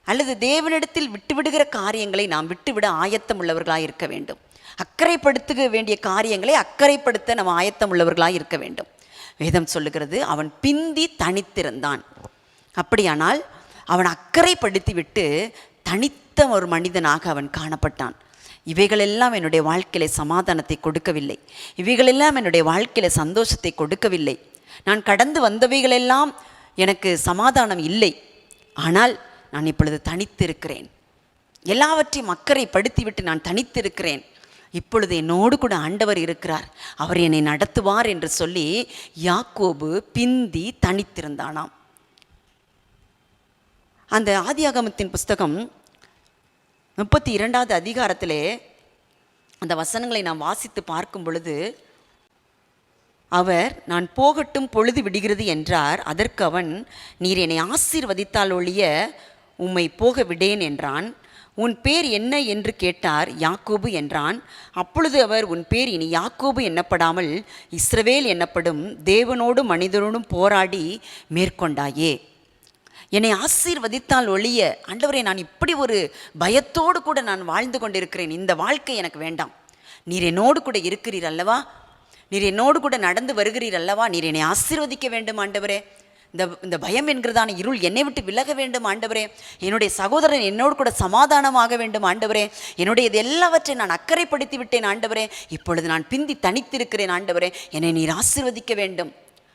அல்லது தேவனிடத்தில் விட்டுவிடுகிற காரியங்களை நாம் விட்டுவிட ஆயத்தம் உள்ளவர்களாக இருக்க வேண்டும். அக்கறைப்படுத்த வேண்டிய காரியங்களை அக்கறைப்படுத்த நம்ம ஆயத்தம் உள்ளவர்களாக இருக்க வேண்டும். வேதம் சொல்லுகிறது, அவன் பிந்தி தனித்திருந்தான். அப்படியானால் அவன் அக்கறைப்படுத்தி விட்டு தனித்த ஒரு மனிதனாக அவன் காணப்பட்டான். இவைகளெல்லாம் என்னுடைய வாழ்க்கையில சமாதானத்தை கொடுக்கவில்லை, இவைகளெல்லாம் என்னுடைய வாழ்க்கையில சந்தோஷத்தை கொடுக்கவில்லை. நான் கடந்து வந்தவைகளெல்லாம் எனக்கு சமாதானம் இல்லை. ஆனால் நான் இப்பொழுது தனித்திருக்கிறேன். எல்லாவற்றையும் அக்கறைப்படுத்திவிட்டு நான் தனித்திருக்கிறேன். இப்பொழுது என்னோடு கூட ஆண்டவர் இருக்கிறார், அவர் என்னை நடத்துவார் என்று சொல்லி யாக்கோபு பிந்தி தனித்திருந்தானாம். அந்த ஆதியாகமத்தின் புஸ்தகம் 32வது அதிகாரத்திலே அந்த வசனங்களை நாம் வாசித்து பார்க்கும் பொழுது, அவர் நான் போகட்டும் பொழுது விடுகிறது என்றார். அதற்கு அவன், நீர் என்னை ஆசீர்வதித்தால் ஒழிய உம்மை போக விடேன் என்றான். உன் பேர் என்ன என்று கேட்டார். யாக்கோபு என்றான். அப்பொழுது அவர், உன் பேர் இனி யாக்கோபு எண்ணப்படாமல் இஸ்ரவேல் என்னப்படும், தேவனோடும் மனிதனோடும் போராடி மேற்கொண்டாயே. என்னை ஆசீர்வதித்தால் ஒழிய, ஆண்டவரே நான் இப்படி ஒரு பயத்தோடு கூட நான் வாழ்ந்து கொண்டிருக்கிறேன், இந்த வாழ்க்கை எனக்கு வேண்டாம். நீர் என்னோடு கூட இருக்கிறீர் அல்லவா, நீர் என்னோடு கூட நடந்து வருகிறீர் அல்லவா, நீர் என்னை ஆசீர்வதிக்க வேண்டும் ஆண்டவரே. இந்த பயம் என்கிறதான இருள் என்னை விட்டு விலக வேண்டும் ஆண்டவரே. என்னுடைய சகோதரன் என்னோடு கூட சமாதானமாக வேண்டும் ஆண்டவரே. என்னுடைய இது எல்லாவற்றை நான் அக்கறைப்படுத்தி விட்டேன் ஆண்டவரே. இப்பொழுது நான் பிந்தி தனித்திருக்கிறேன் ஆண்டவரே, என்னை நீர் ஆசீர்வதிக்க வேண்டும்.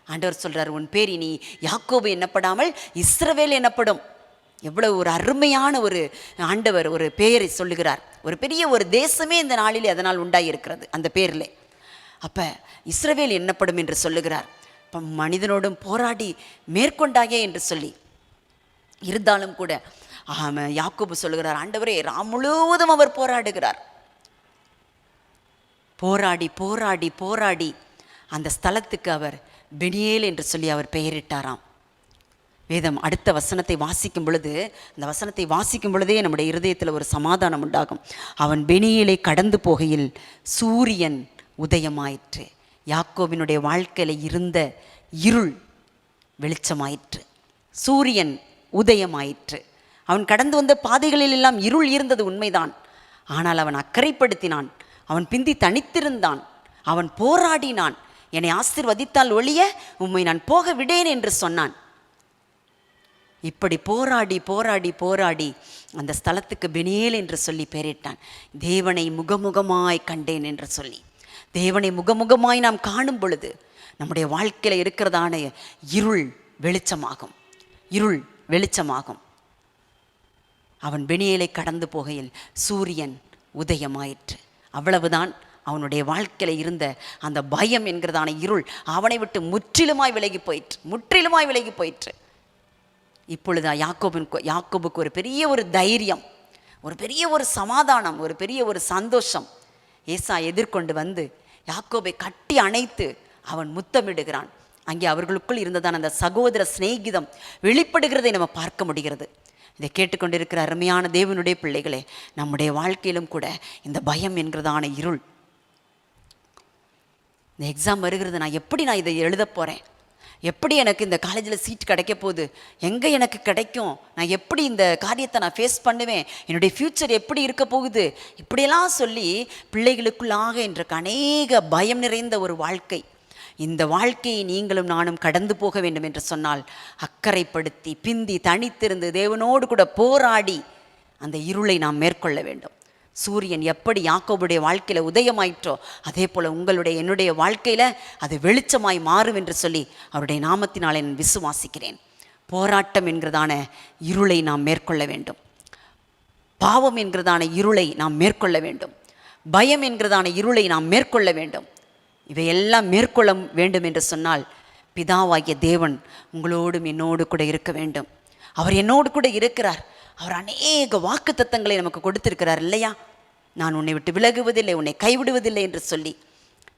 ஆண்டவர் சொல்கிறார், உன் பேர் இனி யாக்கோபு என்னப்படாமல் இஸ்ரவேல் என்னப்படும். எவ்வளவு ஒரு அருமையான ஒரு ஆண்டவர் ஒரு பெயரை சொல்லுகிறார். ஒரு பெரிய ஒரு தேசமே இந்த நாளிலே அதனால் உண்டாயிருக்கிறது அந்த பேரில். அப்போ இஸ்ரவேல் என்னப்படும் என்று சொல்லுகிறார். இப்போ மனிதனோடும் போராடி மேற்கொண்டாயே என்று சொல்லி இருந்தாலும் கூட யாக்கோபு சொல்லுகிறார், ஆண்டவரே ராம் முழுவதும் அவர் போராடுகிறார். போராடி போராடி போராடி அந்த ஸ்தலத்துக்கு அவர் பெனியேல் என்று சொல்லி அவர் பெயரிட்டாராம். வேதம் அடுத்த வசனத்தை வாசிக்கும் பொழுது, அந்த வசனத்தை வாசிக்கும் பொழுதே நம்முடைய இருதயத்தில் ஒரு சமாதானம் உண்டாகும். அவன் பெனியேலை கடந்து போகையில் சூரியன் உதயமாயிற்று. யாக்கோபினுடைய வாழ்க்கையில் இருந்த இருள் வெளிச்சமாயிற்று, சூரியன் உதயமாயிற்று. அவன் கடந்து வந்த பாதைகளில் எல்லாம் இருள் இருந்தது உண்மைதான். ஆனால் அவன் அக்கறைப்படுத்தினான், அவன் பிந்தி தனித்திருந்தான், அவன் போராடினான். என்னை ஆசீர்வதித்தால் ஒழிய உம்மை நான் போக விடேன் என்று சொன்னான். இப்படி போராடி போராடி போராடி அந்த ஸ்தலத்துக்கு பெனியேல் என்று சொல்லி பெயரிட்டான். தேவனை முகமுகமாய் கண்டேன் என்று சொல்லி. தேவனை முகமுகமாய் நாம் காணும் பொழுது நம்முடைய வாழ்க்கையில் இருக்கிறதான இருள் வெளிச்சமாகும், இருள் வெளிச்சமாகும். அவன் பெனியேலை கடந்து போகையில் சூரியன் உதயமாயிற்று. அவ்வளவுதான். அவனுடைய வாழ்க்கையில் இருந்த அந்த பயம் என்கிறதான இருள் அவனை விட்டு முற்றிலுமாய் விலகி போயிற்று, முற்றிலுமாய் விலகி போயிற்று. இப்பொழுது யாக்கோபுக்கு ஒரு பெரிய ஒரு தைரியம், ஒரு பெரிய ஒரு சமாதானம், ஒரு பெரிய ஒரு சந்தோஷம். ஏசா எதிர்கொண்டு வந்து யாக்கோபை கட்டி அணைத்து அவன் முத்தமிடுகிறான். அங்கே அவர்களுக்குள் இருந்ததான அந்த சகோதர சிநேகிதம் வெளிப்படுகிறதை நம்ம பார்க்க முடிகிறது. இதை கேட்டுக்கொண்டிருக்கிற அருமையான தேவனுடைய பிள்ளைகளே, நம்முடைய வாழ்க்கையிலும் கூட இந்த பயம் என்கிறதான இருள், இந்த எக்ஸாம் வருகிறது, நான் எப்படி இதை எழுத போகிறேன், எப்படி எனக்கு இந்த காலேஜில் சீட் கிடைக்க போகுது, எங்கே எனக்கு கிடைக்கும், நான் எப்படி இந்த காரியத்தை நான் ஃபேஸ் பண்ணுவேன், என்னுடைய ஃப்யூச்சர் எப்படி இருக்க போகுது, இப்படியெல்லாம் சொல்லி பிள்ளைகளுக்குள்ளாக இன்றைக்கு அநேக பயம் நிறைந்த ஒரு வாழ்க்கை. இந்த வாழ்க்கையை நீங்களும் நானும் கடந்து போக வேண்டும் என்று சொன்னால் அக்கறைப்படுத்தி பிந்தி தனித்திருந்து தேவனோடு கூட போராடி அந்த இருளை நாம் மேற்கொள்ள வேண்டும். சூரியன் எப்படி யாக்கோபுடைய வாழ்க்கையில் உதயமாயிற்றோ அதே போல் உங்களுடைய என்னுடைய வாழ்க்கையில் அது வெளிச்சமாய் மாறும் என்று சொல்லி அவருடைய நாமத்தினால் நான் விசுவாசிக்கிறேன். போராட்டம் என்கிறதான இருளை நாம் மேற்கொள்ள வேண்டும். பாவம் என்கிறதான இருளை நாம் மேற்கொள்ள வேண்டும். பயம் என்கிறதான இருளை நாம் மேற்கொள்ள வேண்டும். இவையெல்லாம் மேற்கொள்ள வேண்டும் என்று சொன்னால் பிதாவாகிய தேவன் உங்களோடும் என்னோடு கூட இருக்க வேண்டும். அவர் என்னோடு கூட இருக்கிறார். அவர் அநேக வாக்குத்தத்தங்களை நமக்கு கொடுத்திருக்கிறார் இல்லையா? நான் உன்னை விட்டு விலகுவதில்லை, உன்னை கைவிடுவதில்லை என்று சொல்லி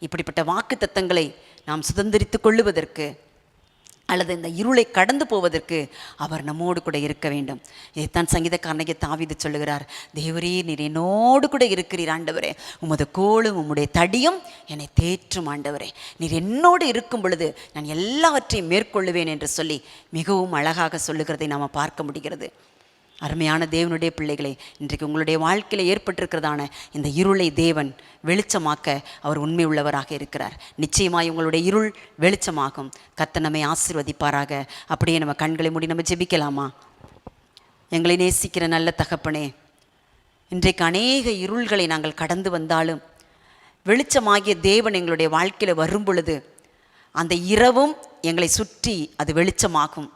இப்படிப்பட்ட வாக்குத்தத்தங்களை நாம் சுதந்திரித்து கொள்ளுவதற்கு அல்லது இந்த இருளை கடந்து போவதற்கு அவர் நம்மோடு கூட இருக்க வேண்டும். இதைத்தான் சங்கீதக்காரனாகிய தாவீது சொல்லுகிறார், தேவரே நீர் என்னோடு கூட இருக்கிறீர் ஆண்டவரே, உமது கோலும் உம்முடைய தடியும் என்னை தேற்றும் ஆண்டவரே, நீர் என்னோடு இருக்கும் பொழுது நான் எல்லாவற்றையும் மேற்கொள்ளுவேன் என்று சொல்லி மிகவும் அழகாக சொல்லுகிறதை நாம் பார்க்க முடிகிறது. அருமையான தேவனுடைய பிள்ளைகளை, இன்றைக்கு உங்களுடைய வாழ்க்கையில் ஏற்பட்டிருக்கிறதான இந்த இருளை தேவன் வெளிச்சமாக்க அவர் உண்மை உள்ளவராக இருக்கிறார். நிச்சயமாய் உங்களுடைய இருள் வெளிச்சமாகும். கர்த்தர் நம்மை ஆசீர்வதிப்பாராக. அப்படியே நம்ம கண்களை மூடி நம்ம ஜெபிக்கலாமா? எங்களை நேசிக்கிற நல்ல தகப்பனே, இன்றைக்கு அநேக இருள்களை நாங்கள் கடந்து வந்தாலும் வெளிச்சமாகிய தேவன் எங்களுடைய வாழ்க்கையில் வரும் பொழுது அந்த இரவும் எங்களை சுற்றி அது வெளிச்சமாகும்.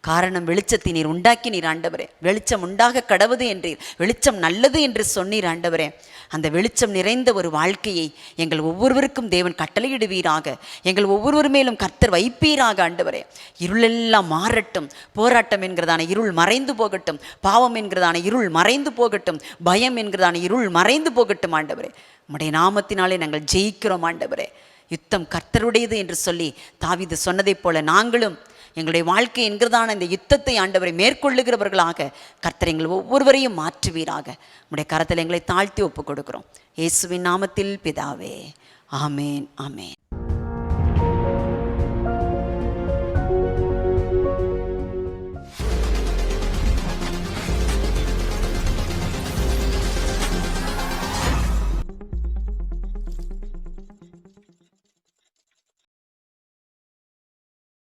காரணம், வெளிச்சத்தை நீர் உண்டாக்கினீர் ஆண்டவரே. வெளிச்சம் உண்டாக கடவுது என்றீர், வெளிச்சம் நல்லது என்று சொன்னீர் ஆண்டவரே. அந்த வெளிச்சம் நிறைந்த ஒரு வாழ்க்கையை எங்கள் ஒவ்வொருவருக்கும் தேவன் கட்டளையிடுவீராக. எங்கள் ஒவ்வொருவர் மேலும் கர்த்தர் வைப்பீராக ஆண்டவரே. இருளெல்லாம் மாறட்டும், போராட்டம் என்கிறதான இருள் மறைந்து போகட்டும், பாவம் என்கிறதான இருள் மறைந்து போகட்டும், பயம் என்கிறதான இருள் மறைந்து போகட்டும் ஆண்டவரே. உம்முடைய நாமத்தினாலே நாங்கள் ஜெயிக்கிறோம் ஆண்டவரே. யுத்தம் கர்த்தருடையது என்று சொல்லி தாவீது சொன்னதைப் போல நாங்களும் எங்களுடைய வாழ்க்கை என்கிறதான இந்த யுத்தத்தை ஆண்டவரை மேற்கொள்ளுகிறவர்களாக கர்த்தர் எங்கள் ஒவ்வொருவரையும் மாற்றுவீராக. உம்முடைய கரத்தில் எங்களை தாழ்த்தி ஒப்புக் கொடுக்கிறோம். இயேசுவின் நாமத்தில் பிதாவே, ஆமேன், ஆமேன்.